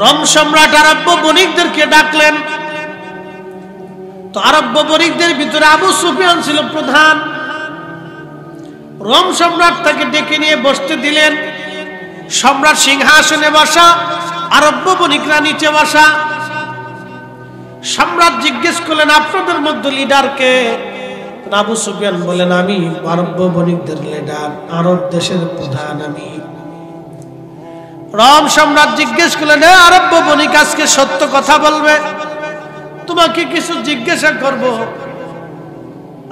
Rome সম্রাট আরব্য বণিকদেরকে ডাকলেন। তো আরব্য বণিকদের ভিতরে আবু সুফিয়ান ছিল প্রধান। রোম সম্রাট তাকে ডেকে নিয়ে বসতে দিলেন। সম্রাট সিংহাসনে বসা, আরব্য বণিকরা নিচে বসা। সম্রাট জিজ্ঞেস করলেন, আপনাদের মধ্যে লিডার কে? আবু সুফিয়ান বলেন, আমি আরব্য বণিকদের লিডার, আরব দেশের প্রধান আমি। রোম সম্রাট জিজ্ঞেস করলেন, আরব্য বণিক আজকে সত্য কথা বলবে, তোমাকে কিছু জিজ্ঞাসা করব।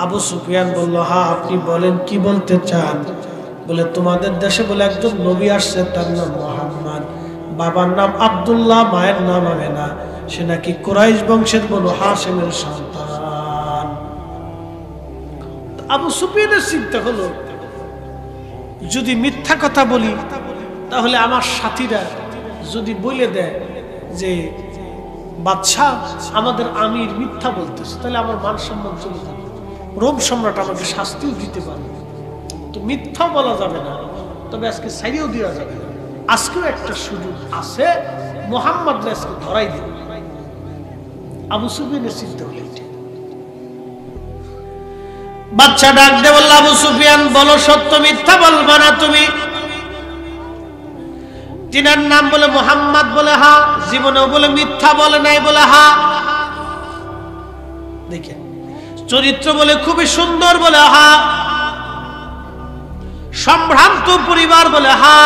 আবু সুফিয়ান বলল, হ্যাঁ আপনি বলেন, কি বলতে চান? বলে, তোমাদের দেশে বলে একজন নবী আসছে, তার নাম মুহাম্মদ, বাবার নাম আব্দুল্লাহ, মায়ের নাম আমেনা, সে নাকি কুরাইশ বংশের বনু হাশিমের সন্তান। আবু সুফিয়ানের চিন্তা হলো, যদি মিথ্যা কথা বলি তাহলে আমার সাথীরা যদি বলে দেয় যে বাদশাহ আমাদের আমির মিথ্যা বলতেছে, তাহলে আমার মান সম্মান চলে যাবে, রোম সম্রাট আমাকে শাস্তিও দিতে পারবে। তো মিথ্যা বলা যাবে না, তবে আজকে ছাইড়েও দেওয়া যাবে না। আজকেও একটা সুযোগ আছে, মুহাম্মদ আজকে ধরাই দেবে। আবু সুফিয়ানের চিন্তা হলো এটা। বাদশা ডাক দিয়ে বলল, আবু সুফিয়ান বলো সত্য, মিথ্যা বলবা না তুমি। তিনার নাম বলে মুহাম্মদ, বলে হা। জীবনেও বলে মিথ্যা বলে নাই, বলে হা। দেখেন চরিত্র বলে খুবই সুন্দর, বলে হা। সম্ভ্রান্ত পরিবার, বলে হা।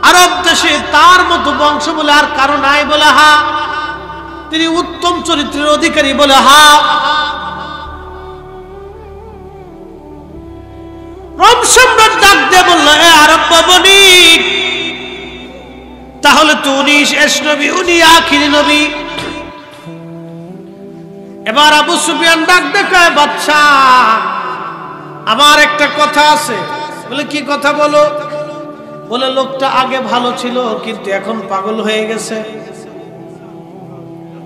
আরব দেশে তার মতো বংশ বলে আর কারো নাই, বলে হা। তিনি উত্তম চরিত্রের অধিকারী, বলে হা। রোম সম্রাট ডাক দিয়ে বলল, এ আরব বণিক, তাহলে তো উনি শেষ নবী, উনি আখিরি নবী। এবার আবু সুফিয়ান ডাক দেখায়, বাদশাহ আমার একটা কথা আছে। বলে, কি কথা বলো? বলে, লোকটা আগে ভালো ছিল কিন্তু এখন পাগল হয়ে গেছে।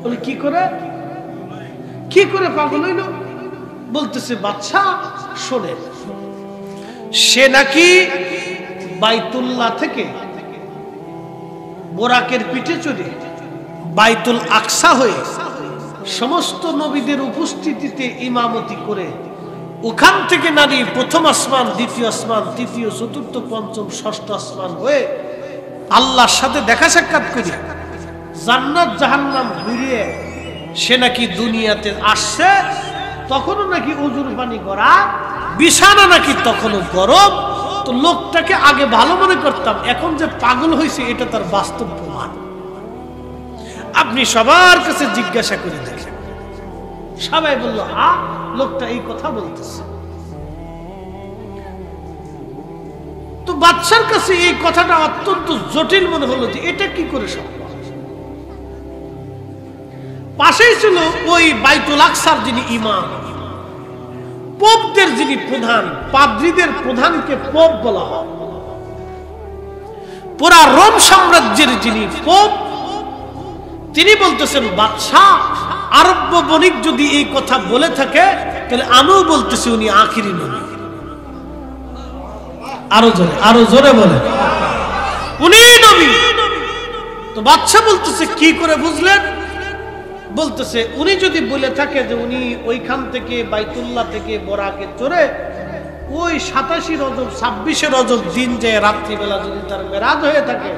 বলে, কি করে পাগল হইল? বলতেছে, বাদশাহ শোনে, সে নাকি বাইতুল্লাহ থেকে বোরাকের পিঠে চড়ে বাইতুল আকসা হয়ে সমস্ত নবীদের উপস্থিতিতে ইমামতি করে ওখান থেকে নারী প্রথম আসমান, দ্বিতীয় আসমান, তৃতীয়, চতুর্থ, পঞ্চম, ষষ্ঠ আসমান হয়ে আল্লাহর সাথে দেখা সাক্ষাৎ করে জান্নাত জাহান্নাম ঘুরিয়ে সে নাকি দুনিয়াতে আসছে। তখনও নাকি উজুর পানি করা, বিছানা নাকি তখনও গরম। তো লোকটাকে আগে ভালো মনে করতাম, এখন যে পাগল হয়েছে এটা তার বাস্তব প্রমাণ। আপনি সবার কাছে জিজ্ঞাসা করে দেখেন। সবাই বলল, লোকটা এই কথা বলতেছে। তো বাদশার কাছে এই কথাটা অত্যন্ত জটিল মনে হলো, যে এটা কি করে সম্ভব। পাশেই ছিল ওই বাইতুল আকসার যিনি ইমাম, পোপদের যিনি প্রধান, পাদ্রীদের প্রধানকে পোপ বলা হয়। পুরা রোম সাম্রাজ্যের যিনি পোপ, তিনি বলতেছেন, বাদশাহ আরব্য বণিক যদি এই কথা বলে থাকে তাহলে আমিও বলতেছি উনি আখিরি নবী। আরো জোরে বলে, উনি নবী। তো বাদশাহ বলতেছে, কি করে বুঝলেন? বলতেছে, উনি যদি বলে থাকে যে উনি ওইখান থেকে বাইতুল্লাহ থেকে বোরাকে চড়ে ওই 27 রজব 26 রজব দিন যে রাত্রিবেলা যদি তার মেরাজ হয়ে থাকে,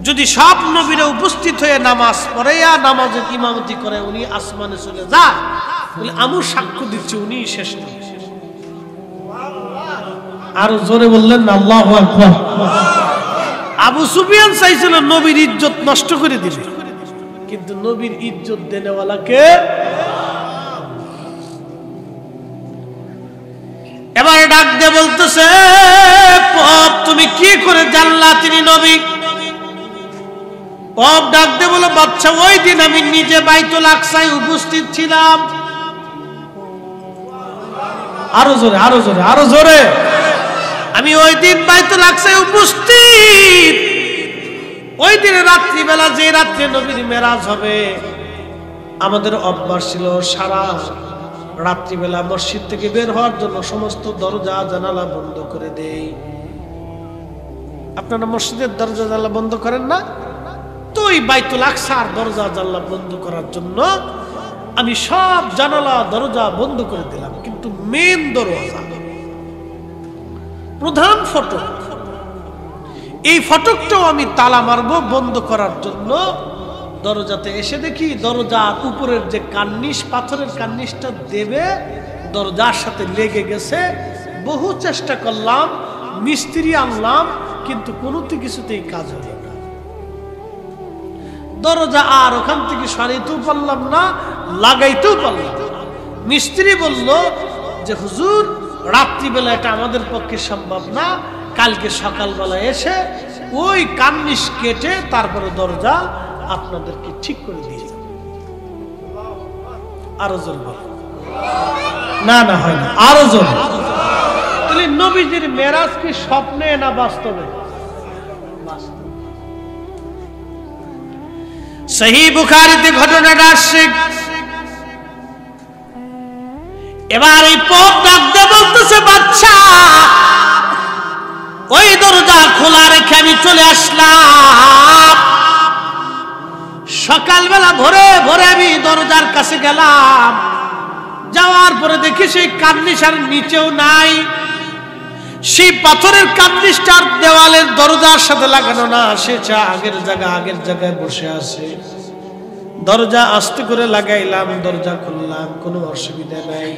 যদি সব নবীরা উপস্থিত হয়ে নামাজ পড়ে, নামাজের ইমামতি করে উনি আসমানে চলে যায়, বলে আমি সাক্ষ্য দিচ্ছি উনি শেষ নবী। আরো জোরে বললেন না, আল্লাহু আকবার। আবু সুফিয়ান চাইছিল নবীর ইজ্জত নষ্ট করে দিবে, কিন্তু নবীর ইজ্জত দেনেওয়ালা কে? এবারে ডাক দিয়ে বলতেছে, পোপ তুমি কি করে জানলা তিনি নবী? পোপ ডাক দিয়ে বলে, বাদশা ওই দিন আমি নিজে বাইতুল আকসায় উপস্থিত ছিলাম। আরো জোরে। আমি ওই দিন বাইতুল আকসায় উপস্থিত। ওই দিনে রাত্রিবেলা, যে রাত্রে নবীর মেরাজ হবে, আমাদের অভ্যাস ছিল সারা রাত্রিবেলা মসজিদ থেকে বের হওয়ার জন্য সমস্ত দরজা জানালা বন্ধ করে দেই। আপনারা মসজিদের দরজা জানালা বন্ধ করেন না? তো ওই বাইতুল আকসার দরজা জানলা বন্ধ করার জন্য আমি সব জানালা দরজা বন্ধ করে দিলাম, কিন্তু মেন দরজা, প্রধান ফটক, এই ফটকটাও আমি তালা মারবো বন্ধ করার জন্য। দরজাতে এসে দেখি দরজার উপরের যে কার্নিশ, পাথরের কার্নিশটা দেবে, দরজার সাথে লেগে গেছে। বহু চেষ্টা করলাম, মিস্ত্রি আনলাম, কিন্তু কোনোতে কিছুতেই কাজ হলো না। দরজা আর ওখান থেকে সরাইতেও পারলাম না, লাগাইতেও পারলাম না। মিস্ত্রি বলল যে হুজুর, রাত্রিবেলা এটা আমাদের পক্ষে সম্ভব না, কালকে সকালবেলা এসে ওই কার্নিশ কেটে তারপরে দরজা আপনাদেরকে ঠিক করে দিয়ে যাবে। আরো জোর বল। না না, হয় না, আরো জোর। তাহলে নবীজির মেরাজ কি স্বপ্নে না বাস্তবে? সহিহ বুখারীতে ঘটনাটা আসছে। এবার এই পথ ডাকতে বলতেছে, বাচ্চা ওই দরজা খোলা রেখে আমি চলে আসলাম। সকালবেলা ভোরে ভোরে আমি দরজার কাছে গেলাম, যাওয়ার পরে দেখি সেই কার্নিশার নিচেও নাই, সেই পাথরের কার্নিশটার দেওয়ালের দরজার সাথে লাগানো না, সে আগের জায়গায় বসে আছে। দরজা আস্তে করে লাগাইলাম, দরজা খুললাম, কোনো অসুবিধা নাই।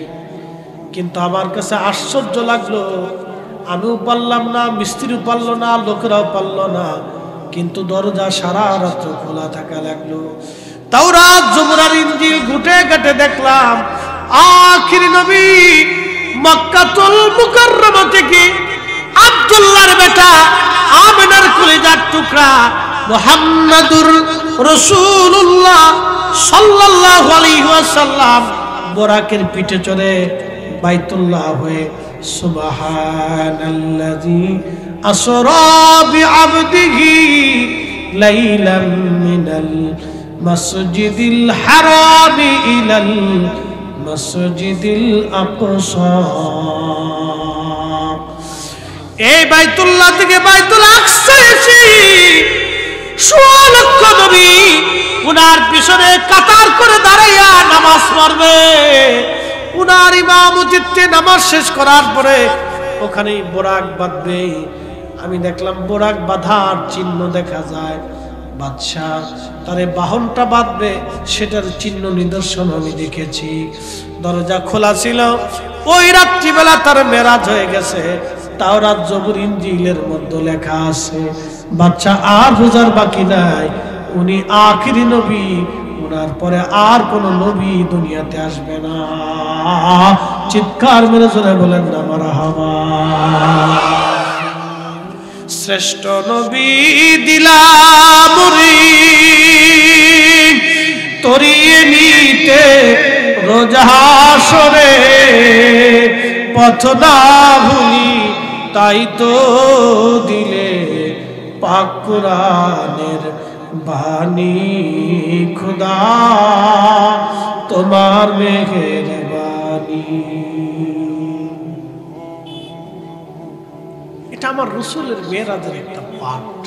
কিন্তু আমার কাছে আশ্চর্য লাগলো, আমিও পারলাম না, মিস্ত্রিও পারল না, লোকেরাও পারল না, কিন্তু দরজা সারা রাত্র খোলা থাকা লাগলো। তাওরাত, জবুর আর ইনজিল ঘুটে ঘাটে দেখলাম আখিরি নবী মক্কাতুল মুকাররমা থেকে আব্দুল্লাহর বেটা আমিনার কলিজার টুকরা মুহাম্মাদুর রাসূলুল্লাহ সাল্লাল্লাহু আলাইহি ওয়াসাল্লাম বোরাকের পিঠে চড়ে বাইতুল্লাহ হয়ে সুবহানাল্লাযী আসরা বিআবদিহি লাইলাম মিনাল মাসজিদিল হারাম ইলাল মাসজিদিল আকসা। এই বাইতুল্লাহ থেকে বাইতুল আকসা এসে ১৬ লক্ষ নবী উনার পিছনে কাতার করে দাঁড়াইয়া নামাজ পড়বে। উনার ইমামতিতে নামাজ শেষ করার পরে ওখানেই বোরাক বাঁধবে। আমি দেখলাম বোরাক বাঁধার চিহ্ন দেখা যায়, বাদশাহ তারে বাহনটা বাঁধবে সেটার চিহ্ন নিদর্শন আমি দেখেছি। দরজা খোলা ছিল, ওই রাত্রিবেলা তার মেরাজ হয়ে গেছে। তাওরাত, জবুর, ইনজিলের মধ্যে লেখা আছে বাচ্চা আর বোঝার বাকি নাই, উনি আখিরি নবী, ওনার পরে আর কোন নবী দুনিয়াতে আসবে না। চিৎকার মেরে জোরে বলেন না মারহাবা। শ্রেষ্ঠ নবী দিলাম তরিয়ে নিতে রোজাহাসরে, পথ না ভুলি তাই তো দিলে পাক কুরআনের বাণী। খুদা তোমার মেহেরবানি। এটা আমার রাসূলের মেরাজের একটা পাঠ।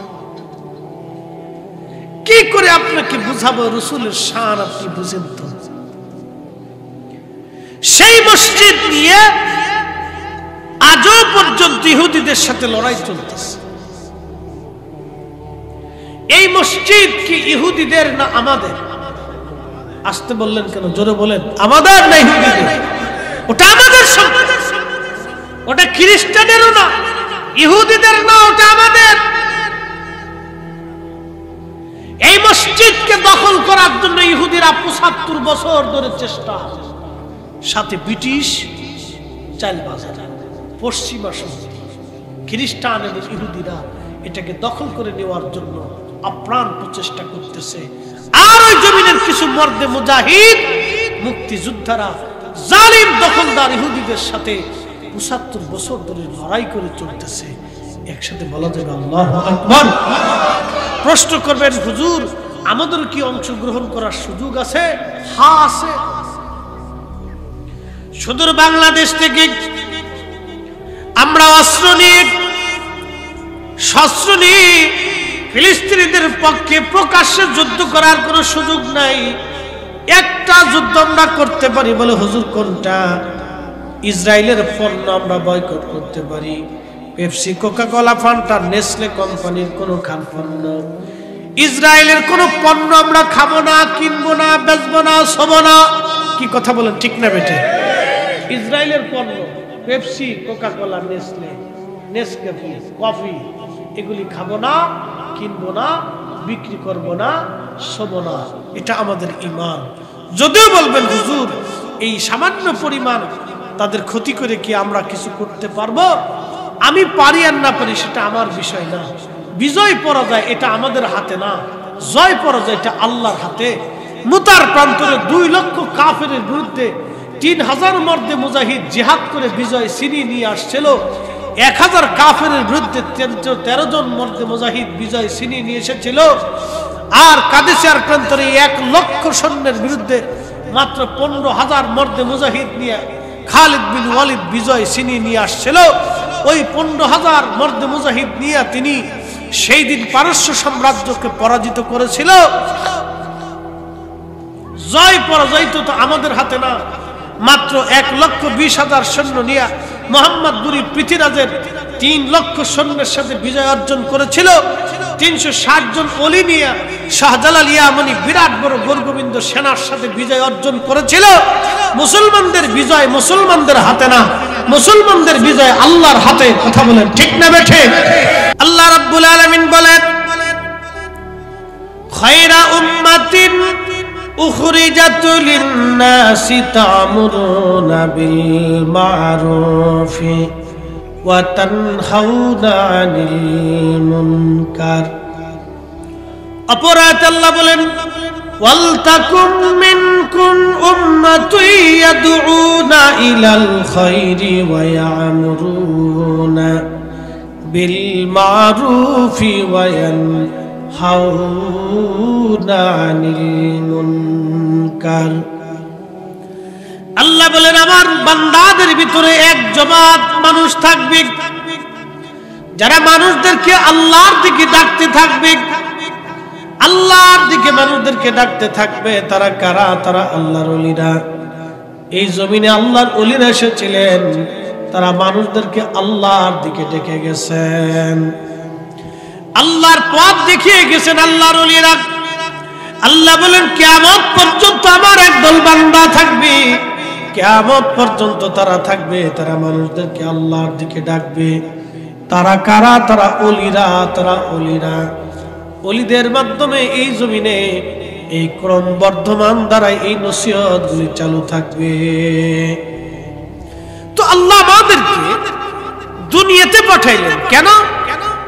কি করে আপনাকে বুঝাবো রাসূলের শান, আপনি বুঝেন তো। সেই মসজিদ নিয়ে আজও পর্যন্ত ইহুদিদের সাথে লড়াই চলতেছে। এই মসজিদ কি ইহুদিদের না আমাদের? আসতে বললেন কেন? জোরে বলেন। আমাদের না ইহুদিদের? ওটা আমাদের সম্পদ, ওটা খ্রিস্টানেরও না, ইহুদিদের না, ওটা আমাদের। এই মসজিদকে দখল করার জন্য ইহুদিরা ৭৫ বছর ধরে চেষ্টা, সাথে ব্রিটিশ চালবাজার, পশ্চিমা শক্তি, খ্রিস্টান এবং ইহুদিরা এটাকে দখল করে নেওয়ার জন্য আপ্রাণ প্রচেষ্টা করতেছে। আর ওই জমিনের কিছু মর্দে মুজাহিদ, মুক্তিযোদ্ধারা জালিম দখলদার ইহুদিদের সাথে ৭৫ বছর ধরে লড়াই করে চলতেছে। একসাথে বলা যাবে আল্লাহু আকবার। প্রশ্ন করবেন, হুজুর আমাদের কি অংশগ্রহণ করার সুযোগ আছে? হ্যাঁ আছে। সুদূর বাংলাদেশ থেকে আমরা অস্ত্র নিয়ে, শস্ত্র নিয়ে ফিলিস্তিনিদের পক্ষে প্রকাশ্যে যুদ্ধ করার কোনো সুযোগ নাই। একটা যুদ্ধ আমরা করতে পারি, বলে হুজুর কোনটা? ইসরায়েলের পণ্য আমরা বয়কট করতে পারি। পেপসি, কোকা-কোলা, ফান্টা, নেসলে কোম্পানির কোনো খান পণ্য, ইসরায়েলের কোনো পণ্য আমরা খাবো না, কিনবো না, বেচবো না, ছবো না। কি কথা বলেন, ঠিক না বেটে? ইসরায়েলের পণ্য Pepsi, Coca-Cola, Nestle, Nescafe, coffee, এগুলি খাবো না, কিনবো না, বিক্রি করবো না, ছবো না। এটা আমাদের ঈমান। যদিও বলবেন হুজুর এই সামান্য পরিমাণ তাদের ক্ষতি করে কি আমরা কিছু করতে পারবো? আমি পারি আর না পারি সেটা আমার বিষয় না। বিজয় পরাজয় এটা আমাদের হাতে না, জয় পরাজয় এটা আল্লাহর হাতে। মুতার প্রান্তরে 2 লক্ষ কাফেরের বিরুদ্ধে 3000 মর্দে মুজাহিদ জিহাদ করে বিজয় ছিনিয়ে নিয়ে আসছিল। 1000 কাফেরের বিরুদ্ধে 13 জন মর্দে মুজাহিদ বিজয় ছিনিয়ে নিয়ে এসেছিল। আর কাদেসিয়ার প্রান্তরে 1 লক্ষ সৈন্যের বিরুদ্ধে মাত্র 15,000 মর্দে মুজাহিদ নিয়ে খালিদ বিন ওয়ালিদ বিজয় ছিনিয়ে নিয়ে আসছিল। ওই 15,000 মর্দে মুজাহিদ নিয়ে তিনি সেই দিন পারস্য সাম্রাজ্যকে পরাজিত করেছিল। জয় পরাজয় তো আমাদের হাতে না। মাত্র 1,20,000 সৈন্য নিয়ে মোহাম্মদ গুরি পৃথিরাজের 3 লক্ষ সৈন্যের সাথে বিজয় অর্জন করেছিল। 360 জন অলি নিয়ে শাহজালাল ইয়ামানি বিরাট বড় গোরগোবিন্দ সেনার সাথে বিজয় অর্জন করেছিল। মুসলমানদের বিজয় মুসলমানদের হাতে না, মুসলমানদের বিজয় আল্লাহর হাতে। কথা বলেন, ঠিক না বেঠে? আল্লাহ রাব্বুল আলামিন বলেন, খায়রা উম্মাতিন উখরিজাত লিন-নাসি তা'মুরুনা বিল মা'রুফি ওয়া তানহাউনা আনিল মুনকার। অপরাধ আল্লাহ বলেন, ওয়াল তাকুম মিনকুম উম্মাতুন ইয়াদউনা ইলাল খায়রি ওয়া ইয়া'মুরুনা বিল মা'রুফি ওয়া ইয়ানহাউনা আনিল মুনকার। আল্লাহ বলেন, আমার বান্দাদের ভিতরে এক জমাত মানুষ থাকবে যারা মানুষদেরকে আল্লাহর দিকে ডাকতে থাকবে, আল্লাহর দিকে মানুষদেরকে ডাকতে থাকবে। তারা কারা? তারা আল্লাহর ওলিরা। এই জমিনে আল্লাহর ওলিরা এসেছিলেন, তারা মানুষদেরকে আল্লাহর দিকে ডেকে গেছেন, আল্লাহর পথ দেখিয়ে গেছেন আল্লাহর ওলিরা। আল্লাহ বলেন, কিয়ামত পর্যন্ত আমার একদল বান্দা থাকবে, কিয়ামত পর্যন্ত তারা থাকবে, তারা মানুষদেরকে আল্লাহর দিকে ডাকবে। তারা কারা? তারা ওলিরা, তারা ওলিরা। ওলিদের মাধ্যমে এই জমিনে এই ক্রম বর্ধমান দ্বারা এই নসিহতগুলি চালু থাকবে। তো আল্লাহ আমাদেরকে দুনিয়াতে পাঠাইলেন কেন?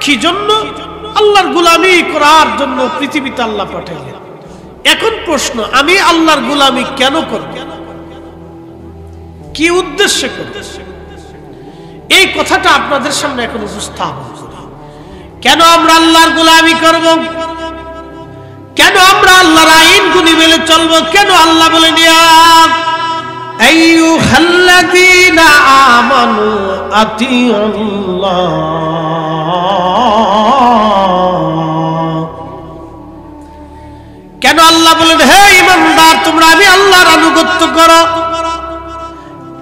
কি জন্য? আল্লাহর গোলামি করার জন্য পৃথিবীতে আল্লাহ পাঠাইলেন। এখন প্রশ্ন, আমি আল্লাহর গোলামি কেন করব? কি উদ্দেশ্যে করব? এই কথাটা আপনাদের সামনে এখন উপস্থাপন করি। কেন আমরা আল্লাহর গোলামি করব? কেন আমরা আল্লাহর আইনগুলি মেনে চলব? কেন আল্লাহ বলেন, ইয়া আইয়ুহাল্লাযীনা আমানু আতিউল্লাহ। কেন আল্লাহ বলেন, হে ঈমানদার তোমরা আমি আল্লাহর আনুগত্য করো?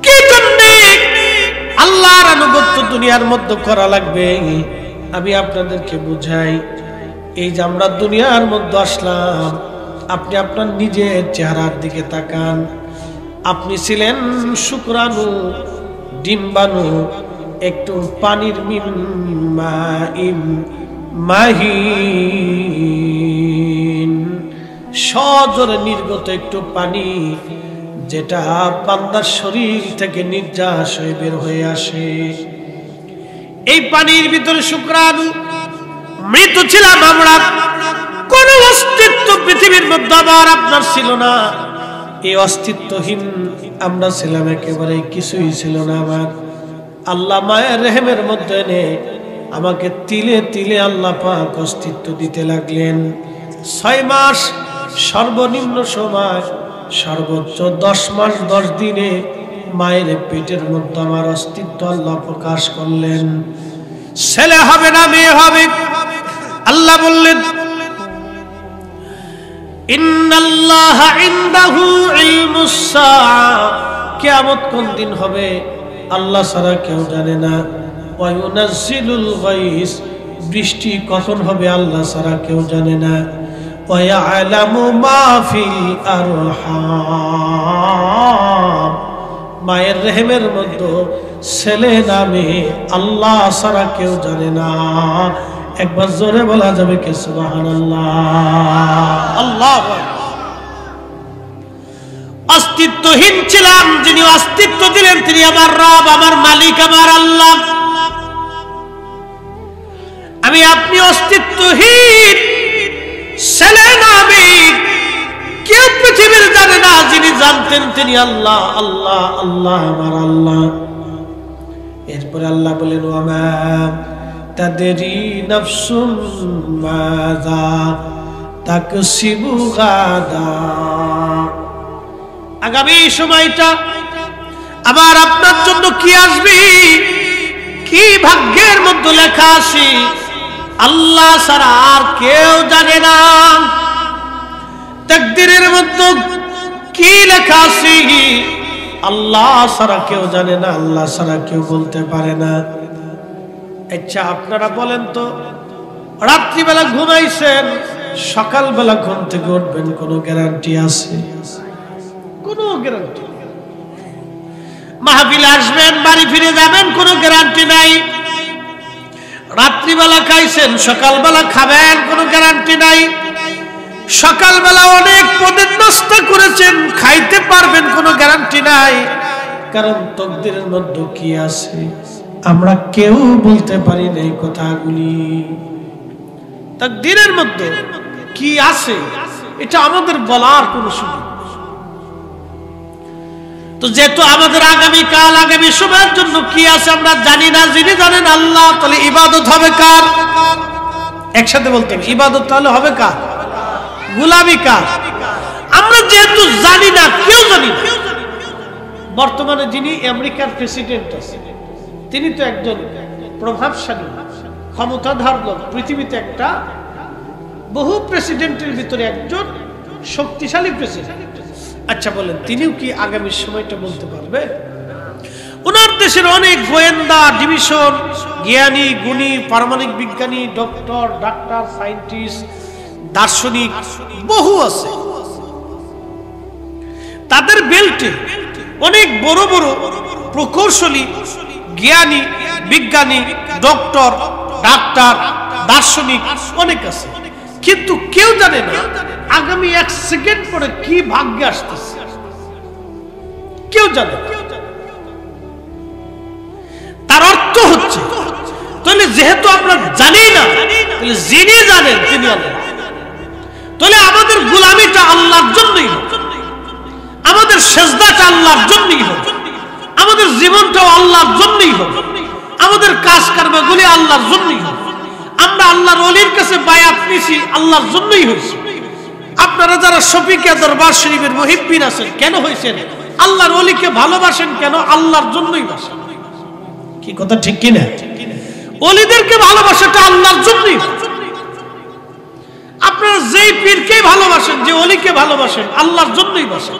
কি জন্য আল্লাহর আনুগত্য দুনিয়ার মধ্যে করা লাগবে? আমি আপনাদেরকে বুঝাই। এই যে আমরা দুনিয়ার মধ্যে আসলাম, আপনি আপনার নিজের চেহারার দিকে তাকান। আপনি ছিলেন শুক্রাণু, ডিম্বাণু, একটু পানির মাহিন, সজোরে নির্গত একটু পানি, যেটা বান্দার শরীর থেকে নির্যাস হয়ে বের হয়ে আসে। এই পানির ভিতরে শুক্রাণু, মৃত ছিলাম আমরা, কোন অস্তিত্ব পৃথিবীর মধ্যে আবার আপনার ছিল না। এই অস্তিত্বহীন আমরা ছিলাম, একেবারে কিছুই ছিল না আমার। আল্লাহ মায়ের রেহেমের মধ্যে এনে আমাকে তিলে তিলে আল্লাহ পাক অস্তিত্ব দিতে লাগলেন। 6 মাস সর্বনিম্ন সময়, সর্বোচ্চ 10 মাস 10 দিনে মায়ের পেটের মধ্যে আমার অস্তিত্ব আল্লাহ প্রকাশ করলেন। ছেলে হবে না মেয়ে হবে, আল্লাহ বললেন ইন্নাল্লাহা ইনদাহু ইলমুস সাআ, কিয়ামত কোন দিন হবে আল্লাহ ছাড়া কেউ জানে না। ওয়া ইউনাজ্জিলুল গায়স, বৃষ্টি কখন হবে আল্লাহ ছাড়া কেউ জানে না। ওয়া ইয়ালামু মা ফিল আরহাম, মায়ের রেহেমের মধ্যে ছেলে না মেয়ে আল্লাহ ছাড়া কেউ জানে না। একবার জোরে বলা যাবে কি সুবহানাল্লাহ। আল্লাহু আকবার। অস্তিত্বহীন ছিলাম, যিনি অস্তিত্ব দিলেন তিনি আমার রব, আমার মালিক, আমার আল্লাহ। আমি আপনি অস্তিত্বহীন, ছেলে না মেয়ে কেউ পৃথিবীর জানে না, যিনি জানতেন তিনি আল্লাহ। আল্লাহ আল্লাহ আমার আল্লাহ। এরপরে আল্লাহ বলেন ওয়ামা তাদরি নাফসুম মাযা তাকসিবু গাদা, আগামী সময়টা আবার আপনার জন্য কি আসবে, কি ভাগ্যের মধ্যে লেখা আছে আল্লাহ ছাড়া আর কেউ জানে না। তাকদীরের মধ্যে কি লেখা আছে আল্লাহ ছাড়া কেউ জানে না, আল্লাহ ছাড়া কেউ বলতে পারে না। আচ্ছা আপনারা বলেন তো, রাত্রিবেলা ঘুমাইছেন, সকালবেলা ঘুম থেকে উঠবেন, কোনো গ্যারান্টি আছে? কোনো গ্যারান্টি। মাহফিলে আসবেন, বাড়ি ফিরে যাবেন, কোনো গ্যারান্টি নাই। রাত্রিবেলা খাইছেন, সকালবেলা খাবেন, কোনো গ্যারান্টি নাই। সকালবেলা অনেক পদের নাস্তা করেছেন, খাইতে পারবেন, কোনো গ্যারান্টি নাই। কারণ তকদিরের মধ্যে কি আছে আমরা কেউ বলতে পারি না এই কথাগুলি। তকদিরের মধ্যে কি আছে এটা আমাদের বলার কোনো সুযোগ। তো যেহেতু আমাদের আগামী কাল, আগামী সময়ের জন্য কি আছে আমরা জানি না, যিনি জানেন আল্লাহ, তাহলে ইবাদত হবে কার? একসাথে বলতে হবে, ইবাদত তাহলে হবে কার? গোলামি কার? আমরা যেহেতু জানি না, কেউ জানি না। বর্তমানে যিনি আমেরিকার প্রেসিডেন্ট আছেন তিনি তো একজন প্রভাবশালী ক্ষমতাধর লোক, পৃথিবীতে একটা বহু প্রেসিডেন্টের ভিতরে একজন শক্তিশালী প্রেসিডেন্ট। আচ্ছা বলেন তিনিও কি আগামী সময়টা বলতে পারবে? ওনার দেশের অনেক গোয়েন্দা ডিভিশন, জ্ঞানী গুণী, পারমাণবিক বিজ্ঞানী, ডক্টর, ডাক্তার, সায়েন্টিস্ট, দার্শনিক বহু আছে। তাদের বেল্টে অনেক বড় বড় প্রকৌশলী, জ্ঞানী, বিজ্ঞানী, ডক্টর, ডাক্তার, দার্শনিক অনেক আছে, কিন্তু কেউ জানে না আগামী 1 সেকেন্ড পরে কি ভাগ্যে আসতেছে, কেউ জানে না। তার অর্থ হচ্ছে তাহলে যেহেতু আমরা জানি না, তাহলে যিনি জানেন তিনি আল্লাহ। তাহলে আমাদের গোলামিটা আল্লাহর জন্যই হবে, আমাদের সেজদাটা আল্লাহর জন্যই হবে, আমাদের জীবনটাও আল্লাহর জন্যই হবে, আমাদের কাজ কর্মগুলি আল্লাহর জন্যই হবে। আমরা আল্লাহর ওলির কাছে বায়াত নিছি আল্লাহর জন্যই হয়েছে। আপনারা যারা শফিকিয়া দরবার শরীফের মুহিব্বিন আছেন কেন হয়েছেন? আল্লাহর ওলিকে ভালোবাসেন কেন? আল্লাহর জন্যই বাসেন। কি কথা ঠিক কি না? ওলিদেরকে ভালোবাসাটা আল্লাহর জন্যই। আপনারা যেই পীরকে ভালোবাসেন, যে ওলিকে ভালোবাসেন, আল্লাহর জন্যই বাসেন,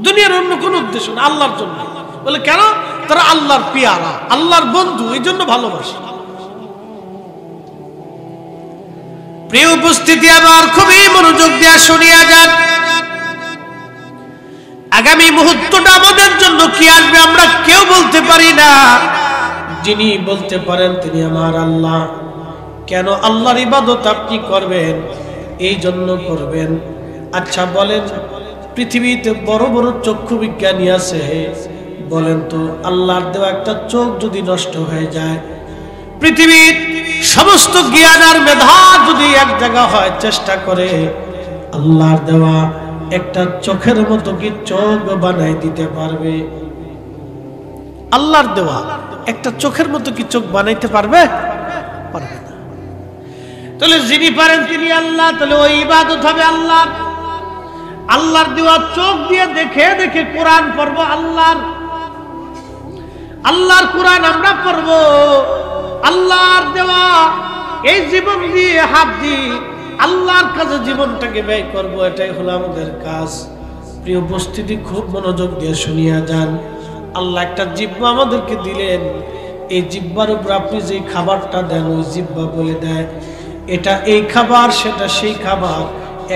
দুনিয়ার অন্য কোন উদ্দেশ্য না, আল্লাহর জন্য। বলে কেন? তারা আল্লাহর পিয়ারা, আল্লাহর বন্ধু, এই জন্য ভালোবাসে। প্রিয় উপস্থিতি আমার, খুবই মনোযোগ দিয়ে শুনিয়া যান। আগামী মুহূর্তটা আমাদের জন্য কি আসবে আমরা কেউ বলতে পারি না। যিনি বলতে পারেন তিনি আমার আল্লাহ। কেন আল্লাহর ইবাদত আপনি করবেন? এই জন্য করবেন। আচ্ছা বলেন, পৃথিবীতে বড় বড় চক্ষু বিজ্ঞানী আছে, বলেন তো আল্লাহর দেওয়া একটা চোখ যদি নষ্ট হয়ে যায়, পৃথিবীর সমস্ত জ্ঞান আর মেধা যদি এক জায়গা হয়, চেষ্টা করে আল্লাহর দেওয়া একটা চোখের মতো কি চোখ বানাই দিতে পারবে? আল্লাহর দেওয়া একটা চোখের মতো কি চোখ বানাইতে পারবে? পারবে না। তাহলে যিনি পারেন তিনি আল্লাহ, তাহলে ওই ইবাদত হবে আল্লাহর। আল্লাহর দেওয়া চোখ দিয়ে দেখে দেখে কোরআন পড়বো আল্লাহর কোরআন আমরা পড়বো। আল্লাহর দেওয়া এই জীবন দিয়ে হাত দিয়ে আল্লাহর কাছে জীবনটাকে ব্যয় করব, এটাই হলো আমাদের কাজ। প্রিয় উপস্থিতি, খুব মনোযোগ দিয়ে শুনিয়া যান। আল্লাহ একটা জিহ্বা আমাদেরকে দিলেন, এই জিহ্বার উপর আপনি যে খাবারটা দেন ওই জিহ্বা বলে দেয় এটা এই খাবার, সেটা সেই খাবার।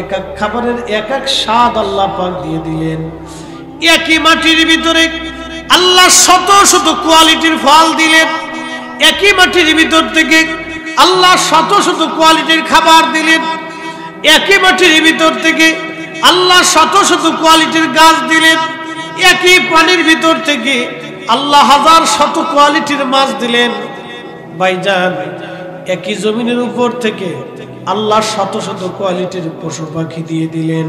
এক এক খাবারের এক এক স্বাদ আল্লাহ পাক দিয়ে দিলেন। একই মাটির ভিতরে আল্লাহ শত শত কোয়ালিটির ফল দিলেন, একই মাটির ভিতর থেকে আল্লাহ শত শত কোয়ালিটির খাবার দিলেন, একই মাটির ভিতর থেকে আল্লাহ শত শত কোয়ালিটির গাছ দিলেন, একই পানির ভিতর থেকে আল্লাহ হাজার শত কোয়ালিটির মাছ দিলেন। ভাইজান, একই জমিনের উপর থেকে আল্লাহ শত শত কোয়ালিটির পশু পাখি দিয়ে দিলেন।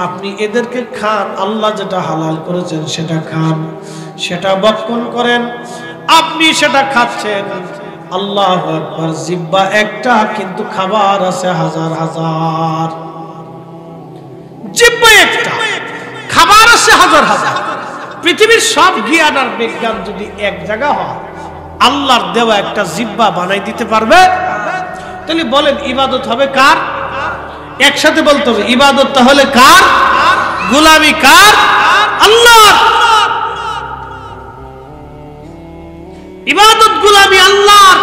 আপনি এদেরকে খান, আল্লাহ যেটা হালাল করেছেন সেটা খান, সেটা ভক্ষণ করেন, আপনি সেটা খাচ্ছেন। আল্লাহু আকবার। জিহ্বা একটা, কিন্তু খাবার আছে হাজার হাজার। জিহ্বা একটা, খাবার আছে হাজার হাজার। পৃথিবীর সব জ্ঞান আর বিজ্ঞান যদি এক জায়গা হয়, আল্লাহর দেওয়া একটা জিহ্বা বানাই দিতে পারবে? তাহলে বলেন ইবাদত হবে কার? একসাথে বলতে হবে, ইবাদত তাহলে কার? গোলামি কার? আল্লাহ। ইবাদত গোলামি আল্লাহর।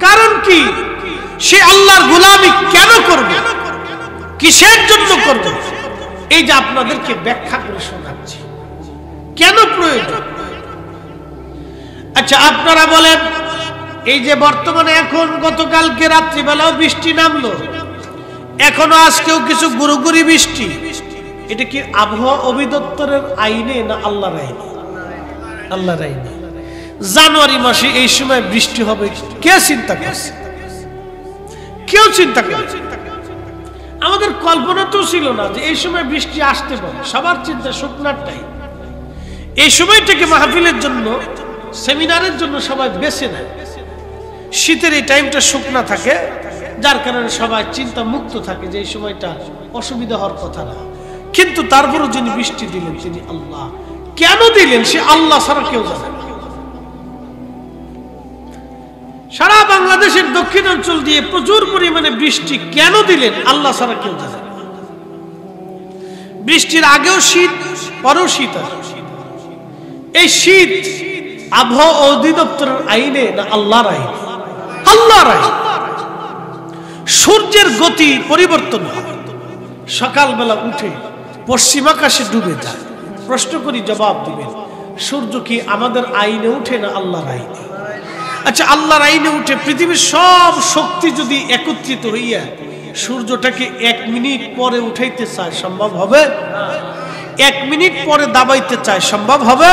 কারণ কি? সে আল্লাহর গোলামি কেন করবে, কিসের জন্য করবে, এই যে আপনাদেরকে ব্যাখ্যা করে শোনাচ্ছি কেন প্রয়োজন। আচ্ছা, আপনারা বলেন, এই যে বর্তমানে এখন গতকালকে রাত্রিবেলাও বৃষ্টি নামলো, এখনো আজকেও কিছু গুড়ি বৃষ্টি, এটা কি আবহাওয়া অধিদপ্তরের আইনে না আল্লাহর আইনে? আল্লাহর আইনে। জানুয়ারি মাসে এই সময় বৃষ্টি হবে, কে চিন্তা করছে? কেউ চিন্তা করে? আমাদের কল্পনা তো ছিল না যে এই সময় বৃষ্টি আসতে পারে। সবার চিন্তা শুকনার টাইম, এই সময়টাকে মাহফিলের জন্য, সেমিনারের জন্য সবাই বেছে নেয়। শীতের এই টাইমটা শুকনা থাকে, যার কারণে সবাই চিন্তা মুক্ত থাকে যে এই সময়টা অসুবিধা হওয়ার কথা না। কিন্তু তারপরও যিনি বৃষ্টি দিলেন তিনি আল্লাহ। কেন দিলেন সে আল্লাহ ছাড়া কেউ জানে না। সারা বাংলাদেশের দক্ষিণাঞ্চল দিয়ে প্রচুর পরিমাণে বৃষ্টি কেন দিলেন আল্লাহ ছাড়া কেউ জানে না। বৃষ্টির আগেও শীত, পরেও শীত আসে। এই শীত আবহাওয়া অধিদপ্তরের আইনে না আল্লাহর আইনে? আল্লাহর আইনে। সূর্যের গতি পরিবর্তন হয়, সকালবেলা উঠে পশ্চিম আকাশে ডুবে যায়। প্রশ্ন করি, জবাব দিবেন। সূর্য কি আমাদের আইনে উঠে না আল্লাহর আইনে? আচ্ছা, আল্লাহর আইনে উঠে। পৃথিবীর সব শক্তি যদি একত্রিত হইয়া সূর্যটাকে 1 মিনিট পরে উঠাইতে চায়, সম্ভব হবে? 1 মিনিট পরে দাবাইতে চায়, সম্ভব হবে?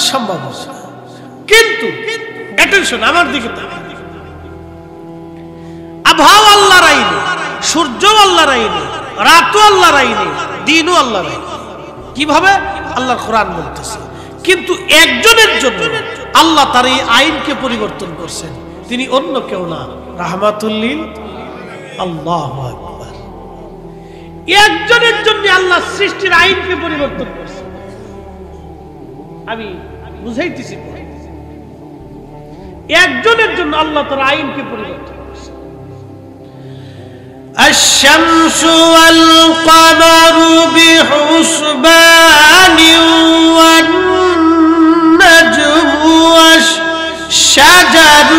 সম্ভব হবে। কিন্তু অ্যাটেনশন, আমার দিকে আবহাওয়া আল্লাহর আইনে, সূর্য আল্লাহর আইনে, রাতও আল্লাহর আইনে, দিনও আল্লাহর আইনে। কিভাবে? আল্লাহর কোরআন বলতেছে। কিন্তু একজনের জন্য আল্লাহ তার এই আইনকে পরিবর্তন করছেন, তিনি অন্য কেউ না, রাহমাতুল লিল। আল্লাহু আকবার। একজনের জন্য আল্লাহ সৃষ্টির আইনকে পরিবর্তন করছেন। আমি বুঝাইতেছি, একজনের জন্য আল্লাহ তার আইনকে পরিবর্তন করছেন। الشمس والقمر بحسبان والنجم والشجر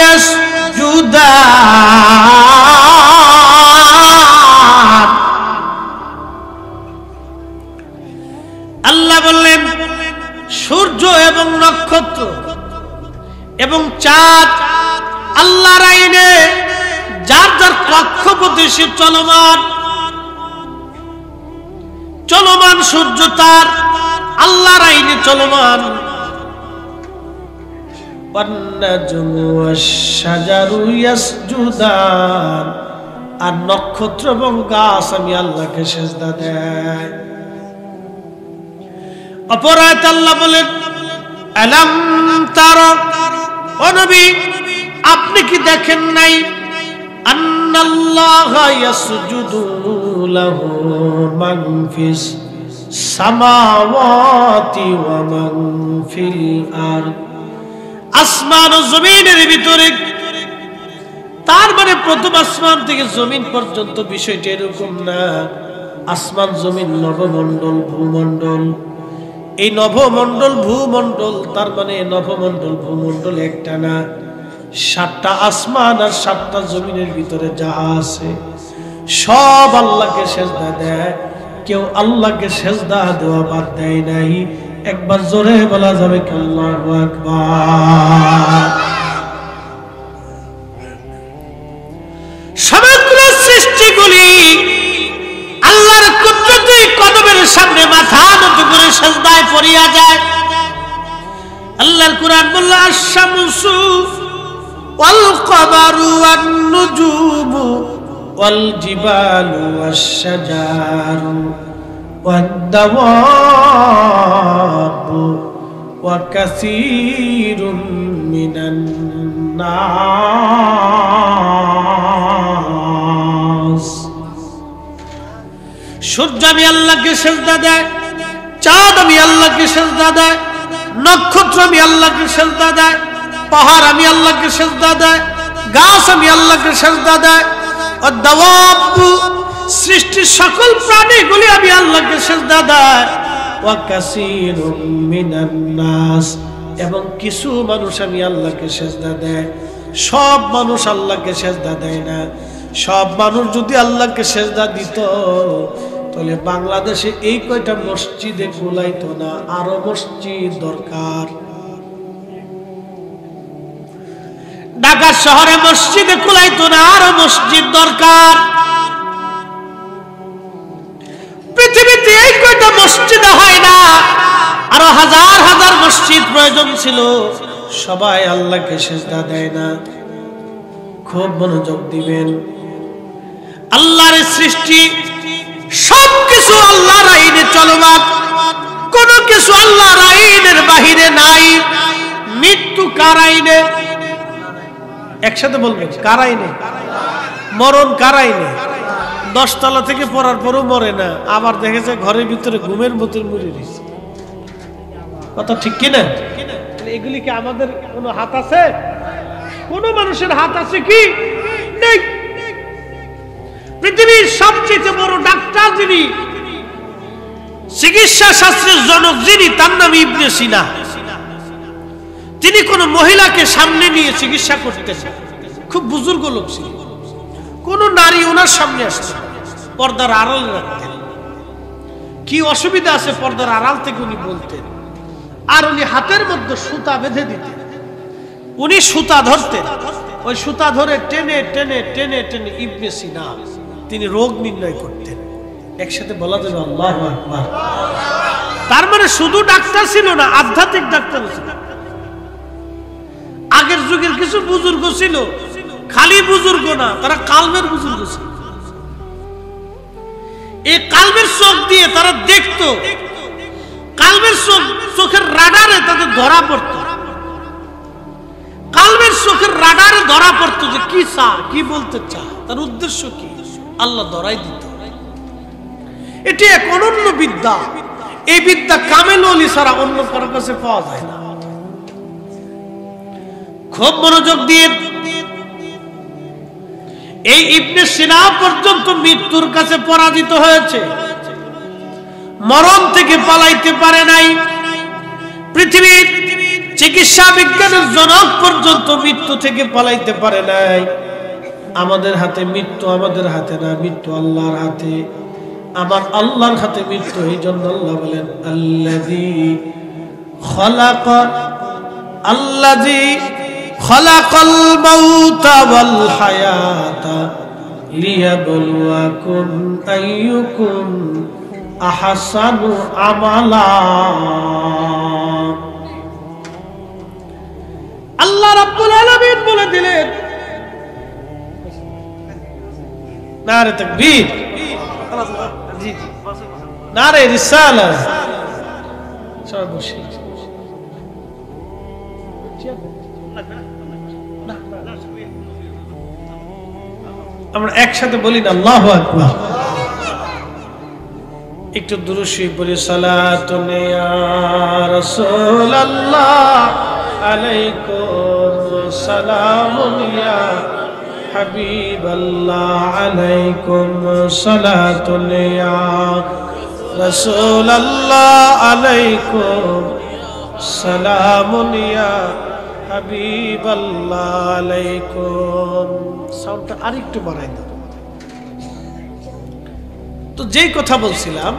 يسجدان। আল্লাহ বললেন, সূর্য এবং নক্ষত্র এবং চাঁদ আল্লাহর আইনে যার যার কক্ষপথে সে চলমান। চলমান সূর্য তার আল্লাহর আইনে চলমান। আর নক্ষত্র এবং গাছ আমি আল্লাহকে সেজদা দেয়। অপর আয়াতে আল্লাহ বলেন, আলাম তারা, ও নবী আপনি কি দেখেন নাই, আন্নাল্লাহা ইয়াসজুদু লাহু মান ফিস সামাওয়াতি ওয়া মান ফিল আরদ। আসমান ও জমিনের ভিতরে তার মানে প্রথম আসমান থেকে জমিন পর্যন্ত বিষয়টা এরকম না। আসমান জমিন নভমণ্ডল ভূমণ্ডল, এই নভমণ্ডল ভূমণ্ডল, তার মানে নভমণ্ডল ভূমণ্ডল একটা না, 7টা আসমান আর 7টা জমিনের ভিতরে যা আছে সব আল্লাহকে সেজদা দেয়। কেউ আল্লাহকে সেজদা দেওয়া বাদ দেয় নাই। একবার জোরে বলা যাবে কি আল্লাহু আকবার। সমগ্র সৃষ্টিগুলি আল্লাহর কুদরতি কদমের সামনে মাথা নত করে সিজদায় পড়িয়া যায়। আল্লাহর কুরআন বলল আশ-শামসু ওয়াল কমারু ওয়ান নুজুমু ওয়াল জিবালু ওয়াশ-শাজারু ওয়াদ-দাওয়াবু ওয়া কাসীরুম মিনান নাস। সূর্য আমি আল্লাহকে সিজদা দেয়, চাঁদ আমি আল্লাহকে সিজদা দেয়, নক্ষত্র আমি আল্লাহকে সিজদা দেয়, পাহাড় আমি আল্লাহকে সিজদা দেয়, গাছ আমি আল্লাহকে সিজদা দেয়, ওয়াদ-দাওয়াবু সৃষ্টির সকল প্রাণীগুলি আমি আল্লাহকে সিজদা দেয়, ওয়া কাসীরুম মিনান নাস এবং কিছু মানুষ আমি আল্লাহকে সিজদা দেয়। সব মানুষ আল্লাহকে সিজদা দেয় না। সব মানুষ যদি আল্লাহকে সিজদা দিত তাহলে বাংলাদেশে এই কয়টা মসজিদে কুলাইতো না, আরো মসজিদ দরকার। ঢাকা শহরে মসজিদে কুলাইতো না, আরো মসজিদ দরকার। পৃথিবীতে এই কয়টা মসজিদ হয় না, আরো হাজার হাজার মসজিদ প্রয়োজন ছিল। সবাই আল্লাহকে সিজদা দেয় না। খুব মনোযোগ দিবেন। আল্লাহর সৃষ্টি সবকিছু আল্লাহর আইনে চলমান, কোনো কিছু আল্লাহর আইনের বাহিরে নাই। মৃত্যু কার আইনে? একসাথে বলবেন, কার আইনে? মরণ কার আইনে? 10 তলা থেকে পড়ার পরও মরে না, আবার দেখেছে ঘরের ভিতরে ঘুমের মতো মরে রয়েছে। কথা ঠিক কিনা? এগুলি কি আমাদের কোনো হাত আছে? কোন মানুষের হাত আছে কি? নেই। পৃথিবীর সবচেয়ে বড় ডাক্তার যিনি, চিকিৎসা শাস্ত্রের জনক যিনি, তার নাম ইবনে সিনা। তিনি কোন মহিলাকে সামনে নিয়ে চিকিৎসা করতেন। খুব বুজুর্গ লোক ছিল। কোন নারী ওনার সামনে আসছে, পর্দার আড়াল রাখতেন। কি অসুবিধা আছে পর্দার আড়াল থেকে উনি বলতেন। আর উনি হাতের মধ্যে সুতা বেঁধে দিতেন। উনি সুতা ধরতেন, ওই সুতা ধরে টেনে টেনে টেনে টেনে ইবনে সিনা তিনি রোগ নির্ণয় করতেন। একসাথে বলা যাবে আল্লাহু আকবার। তার মানে শুধু ডাক্তার ছিল না, আধ্যাত্মিক ডাক্তার ছিল। আগের যুগের কিছু বুজুর্গ ছিল, খালি বুজুর্গ না, তারা কালবের বুজুর্গ ছিল। এই কালবের চোখ দিয়ে তারা দেখতো, কালবের চোখের রাডারে তাদের ধরা পড়তো। কালবের চোখের রাডারে ধরা পড়তো যে কি চা, কি বলতে চা, তার উদ্দেশ্য কি, আল্লাহ ধরাই দিত। এটি এক অনন্য বিদ্যা। এই বিদ্যা কামেল ওলি ছাড়া অন্য কারো কাছে পাওয়া যায় না। খুব মনোযোগ দিয়ে, এই ইবনে সিনা পর্যন্ত মৃত্যুর কাছে পরাজিত হয়েছে, মরণ থেকে পালাইতে পারে নাই। পৃথিবীর চিকিৎসা বিজ্ঞানের জনক পর্যন্ত মৃত্যু থেকে পালাইতে পারে নাই। আমাদের হাতে মৃত্যু, আমাদের হাতে না, মৃত্যু আল্লাহর হাতে। আমার আল্লাহর হাতে মৃত্যু। এই জন্য আল্লাহ বলেন আল্লাযী খালাকাল মাউতা ওয়াল হায়াতা লিয়াবলুয়াকুম আইয়ুকুম আহসানু আমালা। আল্লাহ রাব্বুল আলামিন বলে দিলেন, নারে তাকবীর, জি জি, নারে রিসালাত। সবাই বসে, আমরা একসাথে বলি না আল্লাহু আকবার। একটু দুরূদ শরীফ বলি। সালাতুন ইয়া রাসূলুল্লাহ আলাইকুম সালামুন ইয়া হাবিবাল্লাহ আলাইকুম সালাতুন ইয়া রাসূলুল্লাহ আলাইকুম সালামুন ইয়া হাবিবাল্লাহ আলাইকুম। সাউন্ডটা আরেকটু বাড়াই দাও। তো যেই কথা বলছিলাম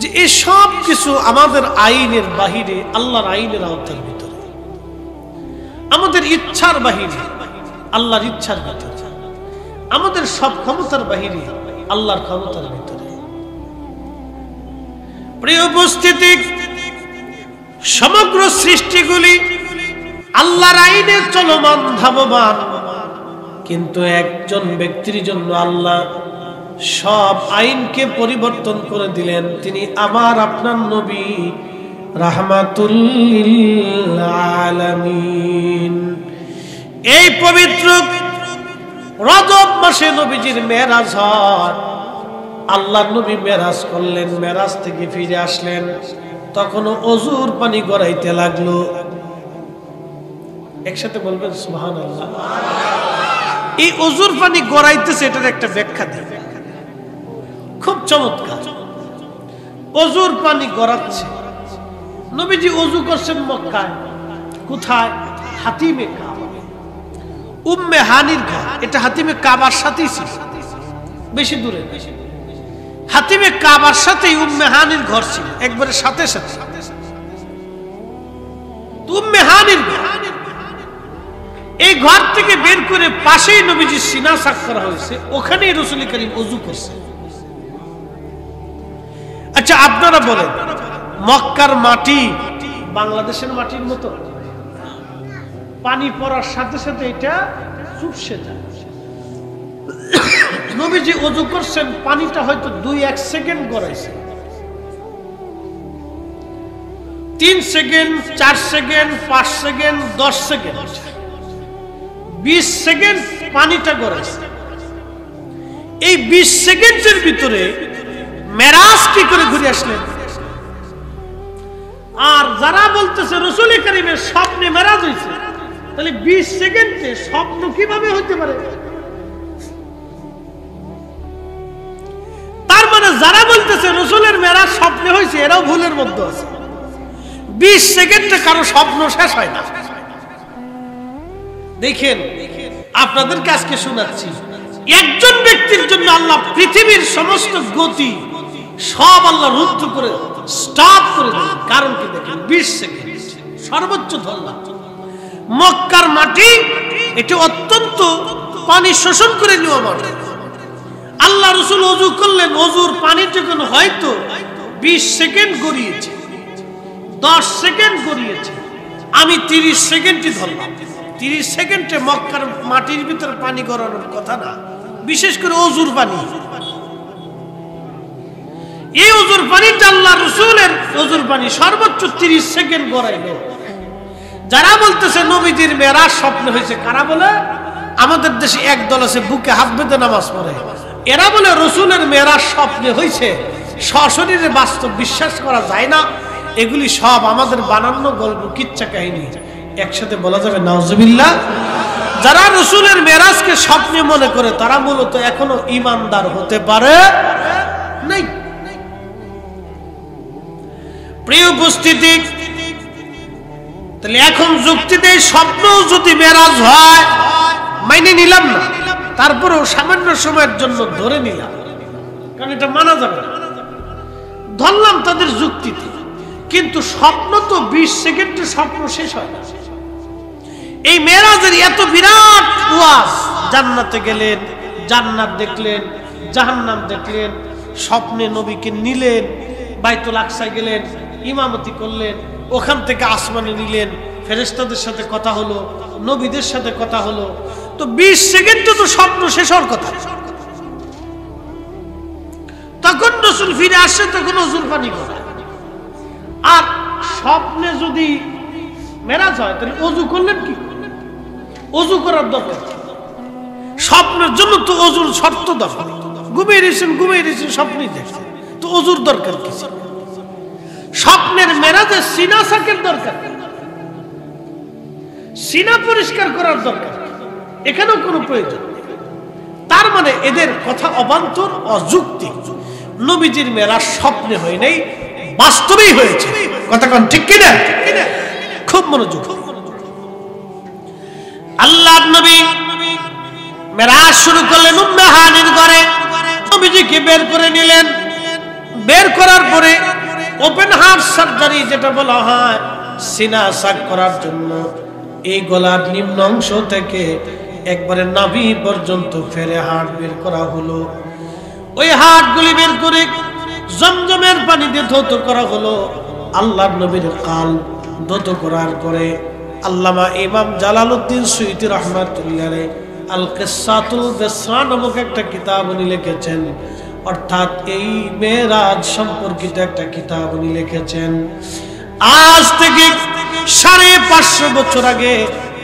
যে এই সব কিছু আমাদের আইনের বাহিরে, আল্লাহর আইনের আওতার ভিতরে, আমাদের ইচ্ছার বাহিরে, আল্লাহর ইচ্ছার ভিতরে, আমাদের সব ক্ষমতার বাহিরে, আল্লাহর ক্ষমতার ভিতরে। প্রিয় উপস্থিতি, সমগ্র সৃষ্টিগুলি আল্লাহর আইনে চলমান, ধাবমান, কিন্তু একজন ব্যক্তির জন্য আল্লাহ সব আইনকে পরিবর্তন করে দিলেন। তিনি আমার আপনার নবী, রাহমাতুল লিল আলামিন। এই পবিত্র রজব মাসে নবীজির মেরাজ হয়। আল্লাহর নবী মেরাজ করলেন, মেরাজ থেকে ফিরে আসলেন, তখন অজুর পানি গড়াইতে লাগলো। একসাথে বলবেন সুবহানাল্লাহ। এই অজুর পানি গড়াইতেছে, এটার একটা ব্যাখ্যা দিই, খুব চমৎকার। অজুর পানি গড়াচ্ছে। নবীজি অজু করছেন মক্কায়। কোথায়? হাতিমে কাবা, উম্মে হানির ঘর। এটা হাতিমে কাবার সাথেই ছিল, বেশি দূরে। হাতিমে কাবার সাথেই উম্মে হানির ঘর ছিল, একবারে সাথে সাথে। উম্মে হানির ঘর, এই ঘর থেকে বের করে পাশেই নবীজি সিনা সাক করা হয়েছে, ওখানেই রাসূল করিম ওযু করছে। আচ্ছা আপনারা বলেন, মক্কার মাটি বাংলাদেশের মাটির মতো? পানি পড়ার সাথে সাথে এটা চুপসে যায়। নবীজি ওযু করছেন, পানিটা হয়তো 2-1 সেকেন্ড গড়াইছে, 3 second, 4 second, 5 second, 10 second, 20 second পানিটা গড়াইছে। এই 20 সেকেন্ডের ভিতরে মেরাজ কি করে ঘুরে আসলেন? আর যারা বলতেছে রাসূল করিমের স্বপ্নে মেরাজ হয়েছে, তাহলে 20 সেকেন্ডে স্বপ্ন কিভাবে হতে পারে? তার মানে যারা বলতেছে রাসূলের মেরাজ স্বপ্নে হয়েছে, এরাও ভুলের মধ্যে আছে। 20 সেকেন্ডে কারো স্বপ্ন শেষ হয় না। দেখেন, আপনাদেরকে আজকে শোনাচ্ছি, একজন ব্যক্তির জন্য আল্লাহ পৃথিবীর সমস্ত গতি সব আল্লাহ রুদ্ধ করে স্টপ করে দেন। কারণ কি? দেখেন, 20 সেকেন্ড সর্বোচ্চ ধরলাম। মক্কার মাটি এটা অত্যন্ত পানি শোষণ করে নেওয়া মাটি। আল্লাহ রাসূল ওযু করলেন, ওযুর পানি যখন হয়তো 20 সেকেন্ড গড়িয়েছে, 10 সেকেন্ড গড়িয়েছে, আমি 30 সেকেন্ডই ধরলাম। 30 সেকেন্ডে মক্কার মাটির ভিতরে পানি গড়ানোর কথা না, বিশেষ করে ওযুর পানি। এই ওযুর পানিটা আল্লাহ রাসূলের ওযুর পানি সর্বোচ্চ 30 সেকেন্ড গড়াইল। যারা বলতেছে নবীজির মেরাজ স্বপ্ন হয়েছে, কারা বলে? আমাদের দেশে একদল আছে বুকে হাত বেঁধে নামাজ পড়ে, এরা বলে রাসূলের মেরাজ স্বপ্নে হয়েছে, সশরীরে বাস্তব বিশ্বাস করা যায় না। এগুলি সব আমাদের বানানো গল্প, কিচ্ছা কাহিনী। একসাথে বলা যাবে নাউজুবিল্লাহ। যারা রাসূলের মেরাজকে স্বপ্নে মনে করে, তারা মূলত এখনো ঈমানদার হতে পারে নাই। প্রিয় উপস্থিতি, তাহলে এখন যুক্তি দেয়, স্বপ্ন যদি মেরাজ হয় মাইনে নিলাম না, তারপরেও সামান্য সময়ের জন্য ধরে নিলাম, কারণ এটা মানা যাবে না। ধরলাম তাদের যুক্তিতে, কিন্তু স্বপ্ন তো 20 সেকেন্ডে স্বপ্ন শেষ হয় না। এই মেরাজের এত বিরাট ওয়াজ, জান্নাতে গেলেন, জান্নাত দেখলেন, জাহান্নাম দেখলেন, স্বপ্নে নবীকে নিলেন, বাইতুল আকসায় গেলেন, ইমামতি করলেন, ওখান থেকে আসমানে নিলেন, ফেরেশতাদের সাথে কথা হলো, নবীদের সাথে কথা হলো। তো 20 সেকেন্ডে তো স্বপ্ন শেষ হওয়ার কথা। তখন রাসূল ফিরে আসে, তখন ওযুর পানি করে। আর স্বপ্নে যদি মেরাজ হয়, তাহলে ওযু করলেন কি? ওযু করার দরকার। স্বপ্নের জন্য তো ওযুর শর্ত দরকার। ঘুমিয়ে রয়েছেন, স্বপ্নই দেখছেন, তো ওযুর দরকার কি? স্বপ্নের মেরাজে সিনা সাকের দরকার, সিনা পরিষ্কার করার দরকার। এখানেও কোনো প্রয়োজন। তার মানে এদের কথা অবান্তর, অযৌক্তিক। নবীজির মেরাজ স্বপ্নে হয় নাই, বাস্তবেই হয়েছে। কথা কোন ঠিক কিনা? খুব মনোযোগ। আল্লাহর নবী মেরাজ শুরু করলেন উম্মে হানির ঘরে। নবীজিকে বের করে নিলেন। বের করার পরে ওপেন হার্ট সার্জারি যেটা বলা হয়, সিনা সাক করার জন্য এই গলার নিম্ন অংশ থেকে একবারে নাভি পর্যন্ত ফেরে হাড় বের করা হলো। ওই হাড়গুলি বের করে জমজমের পানি দিয়ে ধৌত করা হলো। আল্লাহর নবীর কাল ধৌত করার পরে আল্লামা ইমাম জালালউদ্দিন সুয়ুতী রাহমাতুল্লাহ আলাইহি আল কিসাতুল বিসরা নামক একটা কিতাব উনি লিখেছেন। অর্থাৎ এই মেরাজ সম্পর্কিত একটা কিতাব উনি লিখেছেন। আজ থেকে 550 বছর আগে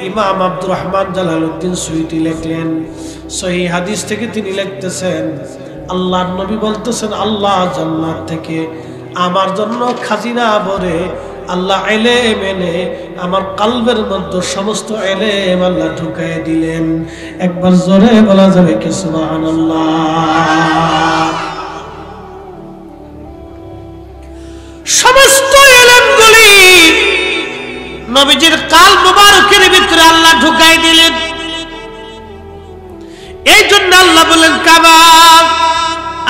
ইমাম আব্দুর রহমান জালালউদ্দিন সুয়ুতী লিখলেন। সহিহ হাদিস থেকে তিনি লিখতেছেন, আল্লাহর নবী বলতেছেন, আল্লাহ জান্নাত থেকে আমার জন্য খাজিনা ভরে আল্লাহ ইলম এনে আমার কলবের মধ্যে সমস্ত ইলম আল্লাহ ঢুকায় দিলেন। একবার জোরে বলা যাবে কি সুবহানাল্লাহ। সমস্ত ইলমগুলি নবীজির কাল মুবারকের ভিতরে আল্লাহ ঢুকায় দিলেন। এই জন্য আল্লাহ বলেন, কামা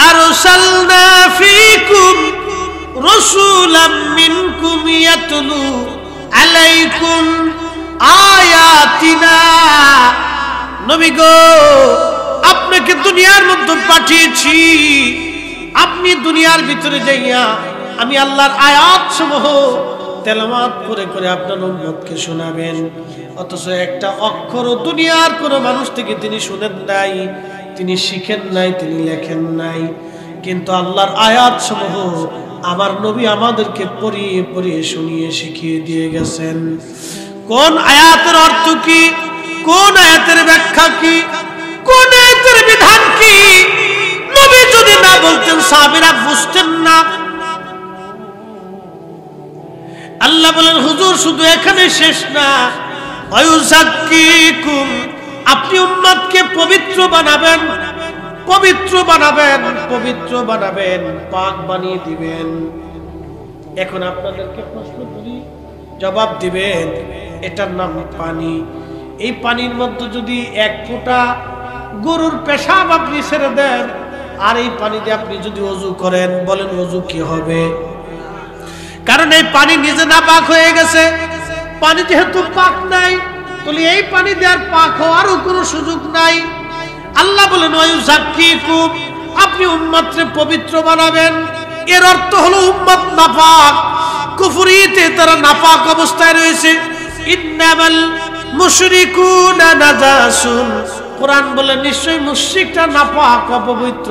আরসালনা ফীকুম রাসূলাম মিনকুম ইয়াতলু আলাইকুম আয়াতিনা। নবী গো, আপনাকে দুনিয়ার মধ্যে পাঠিয়েছি, আপনি দুনিয়ার ভিতরে যাইয়া আমি আল্লাহর আয়াত সমূহ তেলাওয়াত করে করে আপনার উম্মতকে শোনাবেন। অথচ একটা অক্ষরও দুনিয়ার কোনো মানুষ থেকে তিনি শুনেন নাই, তিনি শিখেন নাই, তিনি লেখেন নাই। কিন্তু আল্লাহর আয়াত সমূহ আমার নবী আমাদেরকে পড়িয়ে পড়িয়ে শুনিয়ে শিখিয়ে দিয়ে গেছেন। কোন আয়াতের অর্থ কি, কোন আয়াতের ব্যাখ্যা কি, কোন আয়াতের বিধান কি, নবী যদি না বলতেন সাহাবীরা বুঝতেন না। আল্লাহ বলেন, হুজুর শুধু এখানে শেষ না, ওয়ায়ুযাক্কিকুম, আপনি উম্মতকে পবিত্র বানাবেন, পবিত্র বানাবেন, পবিত্র বানাবেন, পাক বানিয়ে দিবেন। এখন আপনাদেরকে প্রশ্ন করি, জবাব দিবেন। এটার নাম পানি। এই পানির মধ্যে যদি এক ফোঁটা গরুর পেশাব আপনি ছেড়ে দেন, আর এই পানি দিয়ে আপনি যদি ওযু করেন, বলেন ওযু কি হবে? কারণ এই পানি নিজে না পাক হয়ে গেছে। পানি যেহেতু পাক নাই, তাহলে এই পানি দিয়ে আর পাক হওয়ারও কোনো সুযোগ নাই। আল্লাহ বলেন, ওয়ায়ুযাক্কিকুম, আপনি উম্মতকে পবিত্র বানাবেন। এর অর্থ হলো উম্মত নাপাক, কুফরিতে তারা নাপাক অবস্থায় রয়েছে। ইন্নামাল মুশরিকুনা নাজাসুন, কোরআন বলে নিশ্চয়ই মুশরিকরা নাপাক, অপবিত্র।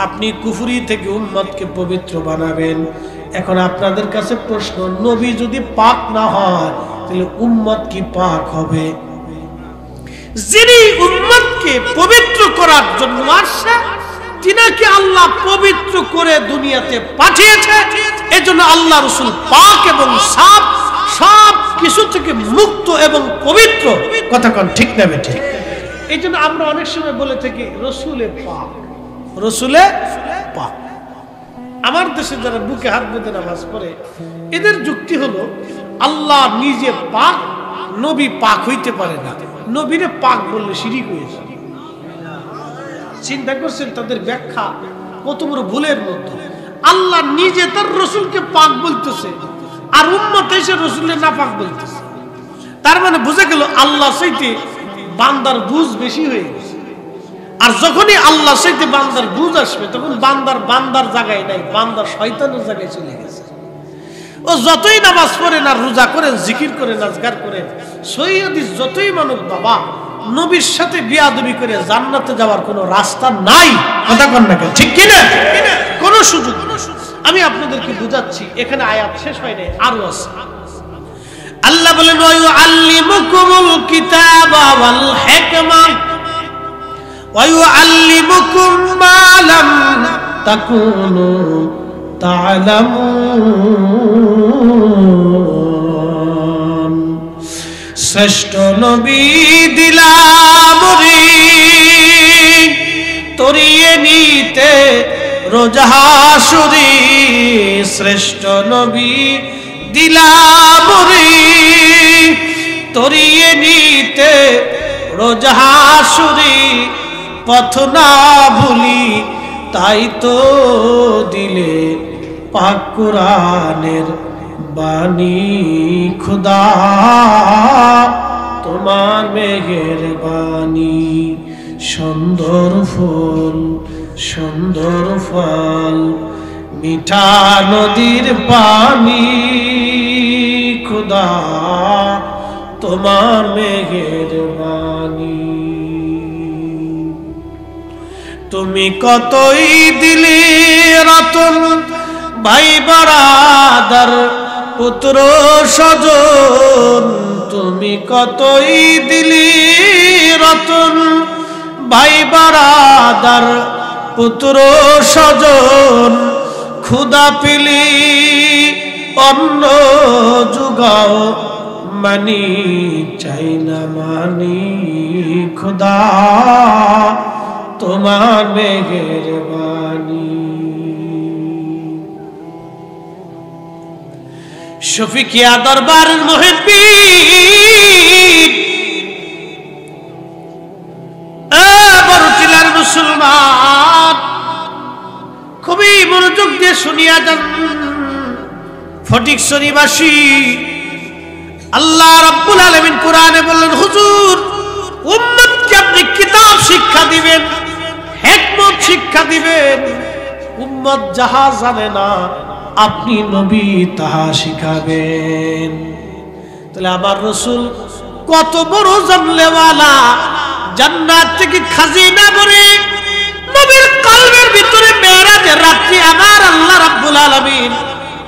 আপনি কুফরি থেকে উম্মতকে পবিত্র বানাবেন। এখন আপনাদের কাছে প্রশ্ন, নবী যদি পাক না হয় তাহলে উম্মত কি পাক হবে? যিনি উম্মতকে পবিত্র করার জন্য আসছে, তিনাকে আল্লাহ পবিত্র করে দুনিয়াতে পাঠিয়েছে। এজন্য আল্লাহ রাসূল পাক এবং সাফ, সব কিছু থেকে মুক্ত এবং পবিত্র। কথা কোন ঠিক না বেঠিক? এই জন্য আমরা অনেক সময় বলে থাকি রাসূলে পাক, রাসূলে পাক। আমার দেশে যারা বুকে হাত বেঁধে নামাজ পড়ে, এদের যুক্তি হলো আল্লাহ নিজে পাক, নবী পাক হইতে পারে না। নবীরে পাক বললে শিরিক হয়েছে। চিন্তা করছেন তাদের ব্যাখ্যা কত বড় ভুলের মধ্যে। আল্লাহ নিজে তার রাসূলকে পাক বলতেছে, আর উম্মত এসে রাসূলের নাপাক বলতেছে। তার মানে বুঝে গেল আল্লাহ চাইতে বান্দার বুঝ বেশি হয়ে গেছে। আর যখনই আল্লাহ চাইতে বান্দার বুঝ আসবে, তখন বান্দার জায়গায় নাই, বান্দার শয়তানের জায়গায় চলে গেছে। ও যতই নামাজ পড়েন আর রোজা করেন, জিকির করেন, আজকার করেন, সহিহ হাদিস যতই মানুষ, বাবা নবীর সাথে বিয়াদবি করে জান্নাতে যাওয়ার কোনো রাস্তা নাই। কথা কন না কেন? ঠিক কিনা? কোনো সুযোগ। আমি আপনাদেরকে বুঝাচ্ছি, এখানে আয়াত শেষ হয় নাই, আরো আছে। আল্লাহ বলেন, ওয়ায়ুআল্লিমুকুমুল কিতাবা ওয়াল হিকমা ওয়ায়ুআল্লিমুকুম মা লাম তাকুনু তা'লামুন। শ্রেষ্ঠ নবী দিলাম তরিয়ে নিতে রোজা হাসুরি শ্রেষ্ঠ নবী দিলাম তরিয়ে নিতে রোজা হাসুরি পথ না ভুলি তাই তো দিলে পাক কুরআনের বাণী খুদা তোমার মেহেরবানি সুন্দর ফুল সুন্দর ফল মিঠা নদীর পানি খুদা তোমার মেহেরবানি তুমি কতই দিলি রতন ভাই বারাদার পুত্র স্বজন তুমি কতই দিলি রতন ভাই বারাদার পুত্র স্বজন খুদা পিলি অন্ন যুগাও মানি চাই না মানি খুদা তোমার মেহেরবানি শফিকিয়া দরবারের মুহিব্বিন বড়টিলার মুসলমান খুবই মনোযোগ দিয়ে শুনিয়া যান ফটিকছড়িবাসী আল্লাহ রাব্বুল আলামিন কোরআনে বললেন হুজুর উম্মতকে আপনি কিতাব শিক্ষা দিবেন হিকমত শিক্ষা দিবেন উম্মত যাহা জানে না আপনি নবী তাহা শিখাবেন তাহলে আমার রাসূল কত বড় জানলেওয়ালা জান্নাত থেকে খাজিনা ভরে নবীর কলবের ভিতরে মেরাজের রাত্রি আমার আল্লাহ রাব্বুল আলামিন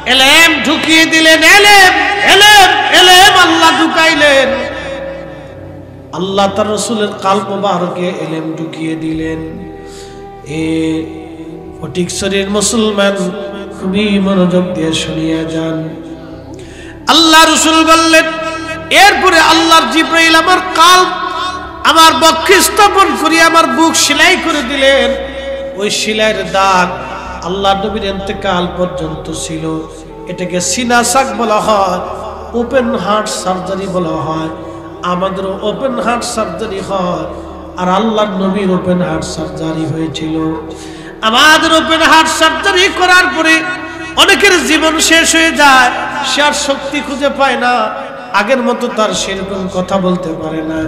ইলম ঢুকিয়ে দিলেন ইলম ইলম ইলম আল্লাহ ঢুকাইলেন আল্লাহ তার রাসূলের কলব মুবারকে ইলম ঢুকিয়ে দিলেন এ ফটিকছড়ির মুসলমান খুবই মনোযোগ দিয়ে শুনিয়া যান আল্লাহ রাসূল বললেন এরপরে আল্লাহর জিবরাইল আমার কলব আমার বক্ষে স্থাপন করে আমার বুক সেলাই করে দিলেন ওই সেলাইয়ের দাগ আল্লাহর নবীর ইন্তেকাল পর্যন্ত ছিল এটাকে সিনা সাক বলা হয় ওপেন হার্ট সার্জারি বলা হয় আমাদের ওপেন হার্ট সার্জারি হয় আর আল্লাহর নবীর ওপেন হার্ট সার্জারি হয়েছিল আমাদের ওপেন হার্ট সার্জারি করার পরে অনেকের জীবন শেষ হয়ে যায় সে আর শক্তি খুঁজে পায় না আগের মতো তার সেরকম কথা বলতে পারে না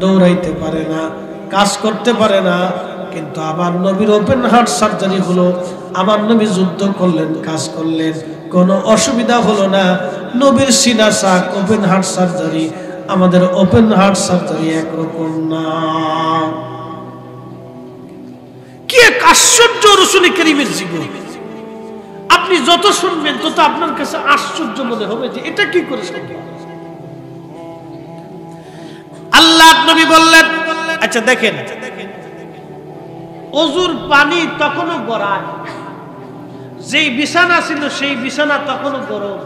দৌড়াইতে পারে না কাজ করতে পারে না কিন্তু আমার নবীর ওপেন হার্ট সার্জারি হলো আমার নবী যুদ্ধ করলেন কাজ করলেন কোনো অসুবিধা হলো না নবীর সিনা সাক ওপেন হার্ট সার্জারি আমাদের ওপেন হার্ট সার্জারি একরকম না কি এক আশ্চর্য রাসূল করিমের জীবন আপনি যত শুনবেন তত আপনার কাছে আশ্চর্য মনে হবে যে এটা কি করে সম্ভব আল্লাহ নবী বললেন আচ্ছা দেখেন ওযুর পানি তখনও গড়ায় যেই বিছানা ছিল সেই বিছানা তখনও গরম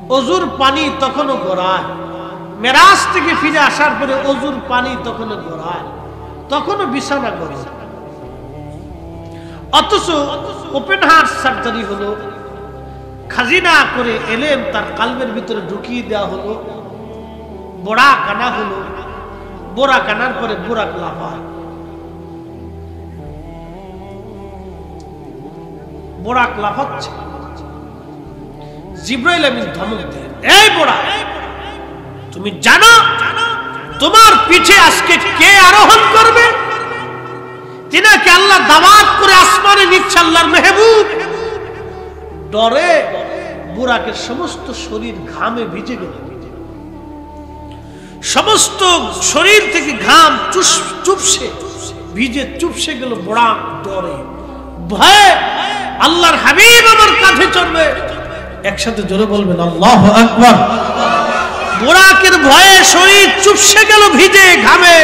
ওযুর পানি তখনও গড়ায় মেরাজ থেকে ফিরে আসার পরে ওযুর পানি তখনও গড়ায় তখনও বিছানা গরম অথচ ওপেন হার্ট সার্জারি হলো খাজিনা করে এলেম তার কলবের ভিতরে ঢুকিয়ে দেওয়া হলো বড়া কানা হলো বড়া কানার পরে বুরাক লাফায় বুরাক লাফাচ্ছে জিবরাইল আমিন ধমক দিলেন এই বুরাক তুমি জানো তোমার পিঠে আজকে কে আরোহণ করবে তিনাকে আল্লাহ দাওয়াত করে আসমানে নিচ্ছে আল্লাহর মেহবুব ডরে বুরাকের সমস্ত শরীর ঘামে ভিজে গেল সমস্ত শরীর থেকে ঘাম চুপসে ভিজে চুপসে গেল বুরাক ডরে ভয়ে আল্লাহর হাবিব আমার কাঁধে চড়বে একসাথে জোরে বলবেন আল্লাহু আকবার বুরাকের ভয়ে শরীর চুপসে গেল ভিজে ঘামে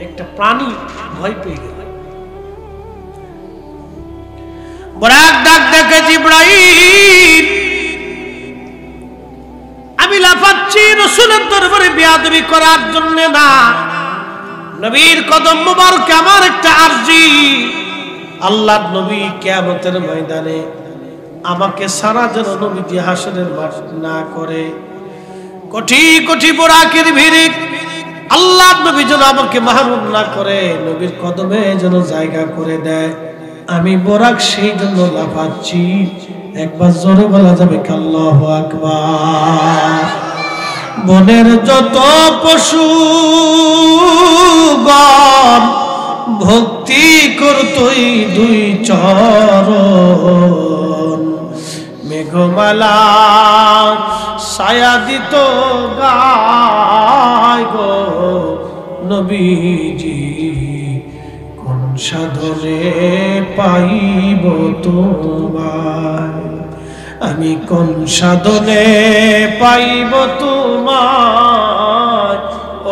একটা প্রাণী ভয় পেয়ে গেল বুরাক ডাক দেখে জিবরাইল রাসূলের দরবারে বেয়াদবি করার জন্য না, নবীর কদম মুবারকে আমার একটা আরজি, আল্লাহর নবী কিয়ামতের ময়দানে আমাকে সারা যেন নবীজি হাসরের মাঠ না করে, কোটি কোটি বোরাকের ভিড়ে আল্লাহর নবী যেন আমাকে মাহরুম না করে, নবীর কদমে যেন জায়গা করে দেয়। আমি বোরাক সেই জন্য লাফাচ্ছি। একবার জোরে বলা যাবে কি আল্লাহু আকবার। বনের যত পশুগণ ভক্তি করতই দুই চরণ, মেঘমালা ছায়া দিত গায় গো নবীজি, কোন সাধনে পাইব তোমায়, আমি কোন সাধনে পাইব তোমায়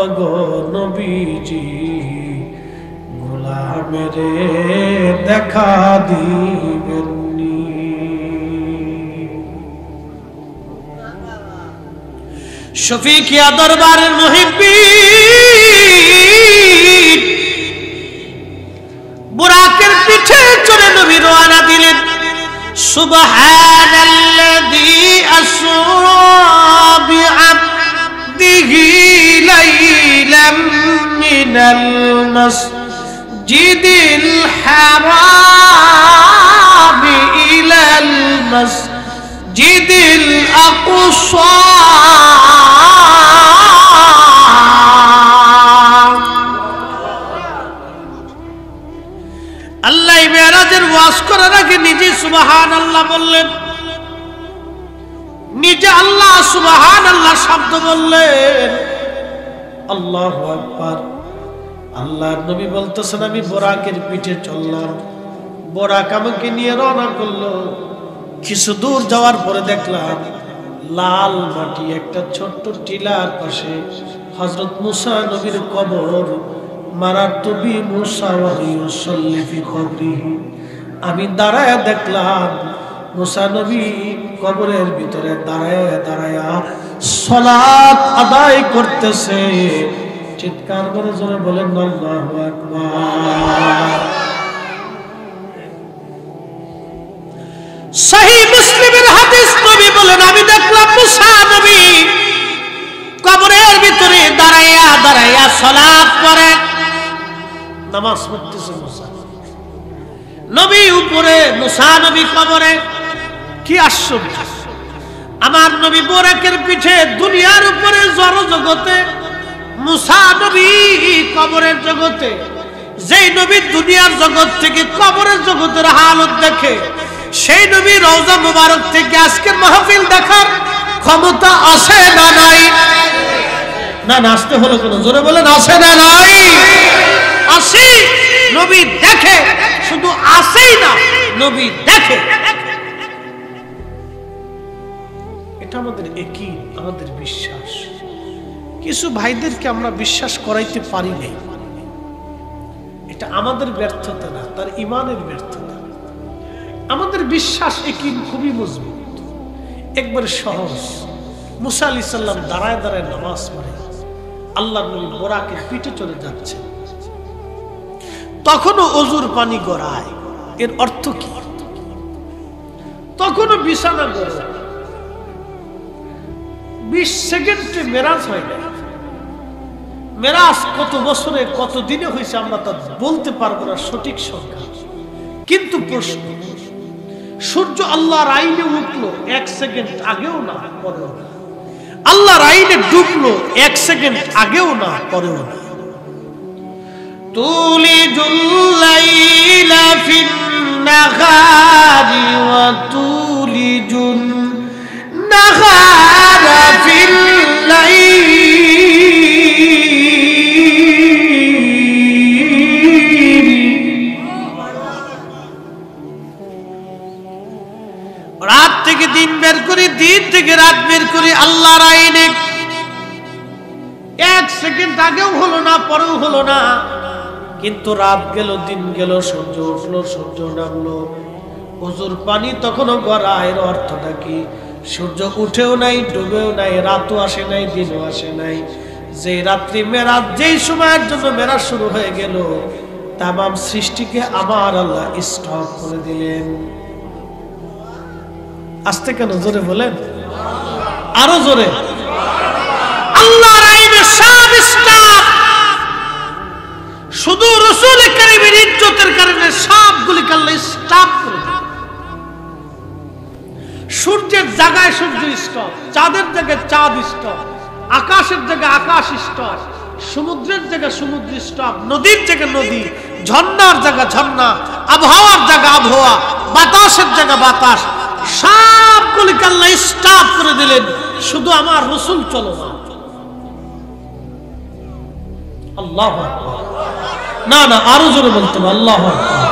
ওগো নবীজি, গোলামেরে দেখা দিবেননি। শফিকিয়া দরবারের মুহিব্বিন বুরাকের পিঠে চড়ে নবী রওনা দিলেন। সুবহানাল্লাযী আসরা বিআবদিহি লাইলাম মিনাল মাসজিদিল হারাম ইলাল মাসজিদিল আকসা। আল্লাহ মেরাজের ওয়াজ করার আগে নিজে সুবহানাল্লাহ বললেন, নিজে আল্লাহ সুবহানাল্লাহ শব্দ বললেন। আল্লাহু আকবার। আল্লাহর নবী বলতেছেন, আমি বোরাকের পিঠে চললাম, বোরাক আমাকে নিয়ে রওনা করলো। কিছু দূর যাওয়ার পরে দেখলাম লাল মাটি একটা ছোট্ট টিলার পাশে হযরত মুসা নবীর কবর। মারাতুবি মুসা ওয়া ইউসাল্লি ফি কবরিহি। আমি দাঁড়ায় দেখলাম মুসা নবী কবরের ভিতরে দাঁড়ায় দাঁড়ায় সালাত আদায় করতেছে। চিৎকার করে জোরে বলেন আল্লাহু আকবার। সহিহ মুসলিমের হাদিস, নবী বলেন আমি দেখলাম মুসা নবী কবরের ভিতরে দাঁড়াইয়া দাঁড়াইয়া সালাত করে, নামাজ পড়তেছে মুসা নবী উপরে, মুসা নবী কবরে। কি আশ্চর্য! আমার নবী বোরাকের পিঠে দুনিয়ার উপরে জড় জগতে, মুসা নবী কবরের জগতে। যেই নবী দুনিয়ার জগৎ থেকে কবরের জগতের হালত দেখে, সেই নবী রওজা মুবারক থেকে আজকের মাহফিল দেখার ক্ষমতা আছে না নাই? না না, আসতে হলো কেন? জোরে বলেন আছে না নাই? আসি। নবী দেখে, শুধু আসেই না, নবী দেখে। এটা আমাদের একই, আমাদের বিশ্বাস। কিছু ভাইদেরকে আমরা বিশ্বাস করাইতে পারি নাই, এটা আমাদের ব্যর্থতা না, তার ঈমানের ব্যর্থতা। আমাদের বিশ্বাস একই খুবই মজবুত, একবার সহজ। মুসা আলাইহিস সালাম দাঁড়ায় দাঁড়ায় নামাজ পড়ে, আল্লাহর নবী বোরাকের পিঠে চলে যাচ্ছে, তখনও অজুর পানি গড়ায়। এর অর্থ কি? তখনও বিছানা গড়ায়। 20 সেকেন্ডে মেরাজ হয় না। মেরাজ কত বছরে কত দিনে হয়েছে আমরা তা বলতে পারবো না সঠিক সংখ্যা, কিন্তু প্রশ্ন, সূর্য আল্লাহর আইনে উঠলো 1 সেকেন্ড আগেও না পরেও না, আল্লাহর আইনে ডুবলো 1 সেকেন্ড আগেও না পরেও না। তুলিজুল লাইলা ফিন নাহারি ওয়া তুলিজুন নাহারা ফিল লাইল। রাত থেকে দিন বের করি, দিন থেকে রাত বের করি আল্লাহর আইনে। 1 সেকেন্ড আগেও হলো না পরেও হলো না, কিন্তু রাত গেল, দিন গেল, সূর্য উঠলো, সূর্য নামলো, ওজুর পানি তখনও গড়ায়। এর অর্থটা কি? সূর্য উঠেও নাই, ডুবেও নাই, রাতও আসে নাই, দিনও আসে নাই। যে রাত্রি মেরাজ, যেই সময়ের জন্য মেরাজ শুরু হয়ে গেল, তামাম সৃষ্টিকে আমার আল্লাহ স্টপ করে দিলেন। আস্তে কেন, জোরে বলেন, আরো জোরে। আল্লাহর আইনে সব স্টপ। শুধু রাসূল কারীমের ইজ্জতের কারণে সবগুলিকে আল্লাহ স্টপ করে দিলেন। সূর্যের জায়গায় সূর্য স্টপ, চাঁদের জায়গায় চাঁদ স্টপ, আকাশের জায়গায় আকাশ স্টপ, সমুদ্রের জায়গায় সমুদ্র স্টপ, নদীর জায়গায় নদী, ঝর্ণার জায়গা ঝর্ণা, আবহাওয়ার জায়গা আবহাওয়া, বাতাসের জায়গা বাতাস, সবগুলিকে আল্লাহ স্টপ করে দিলেন। শুধু আমার রাসূল চলমান। আল্লাহু আকবার। না না, আরো জোরে বলতে হবে আল্লাহু আকবার।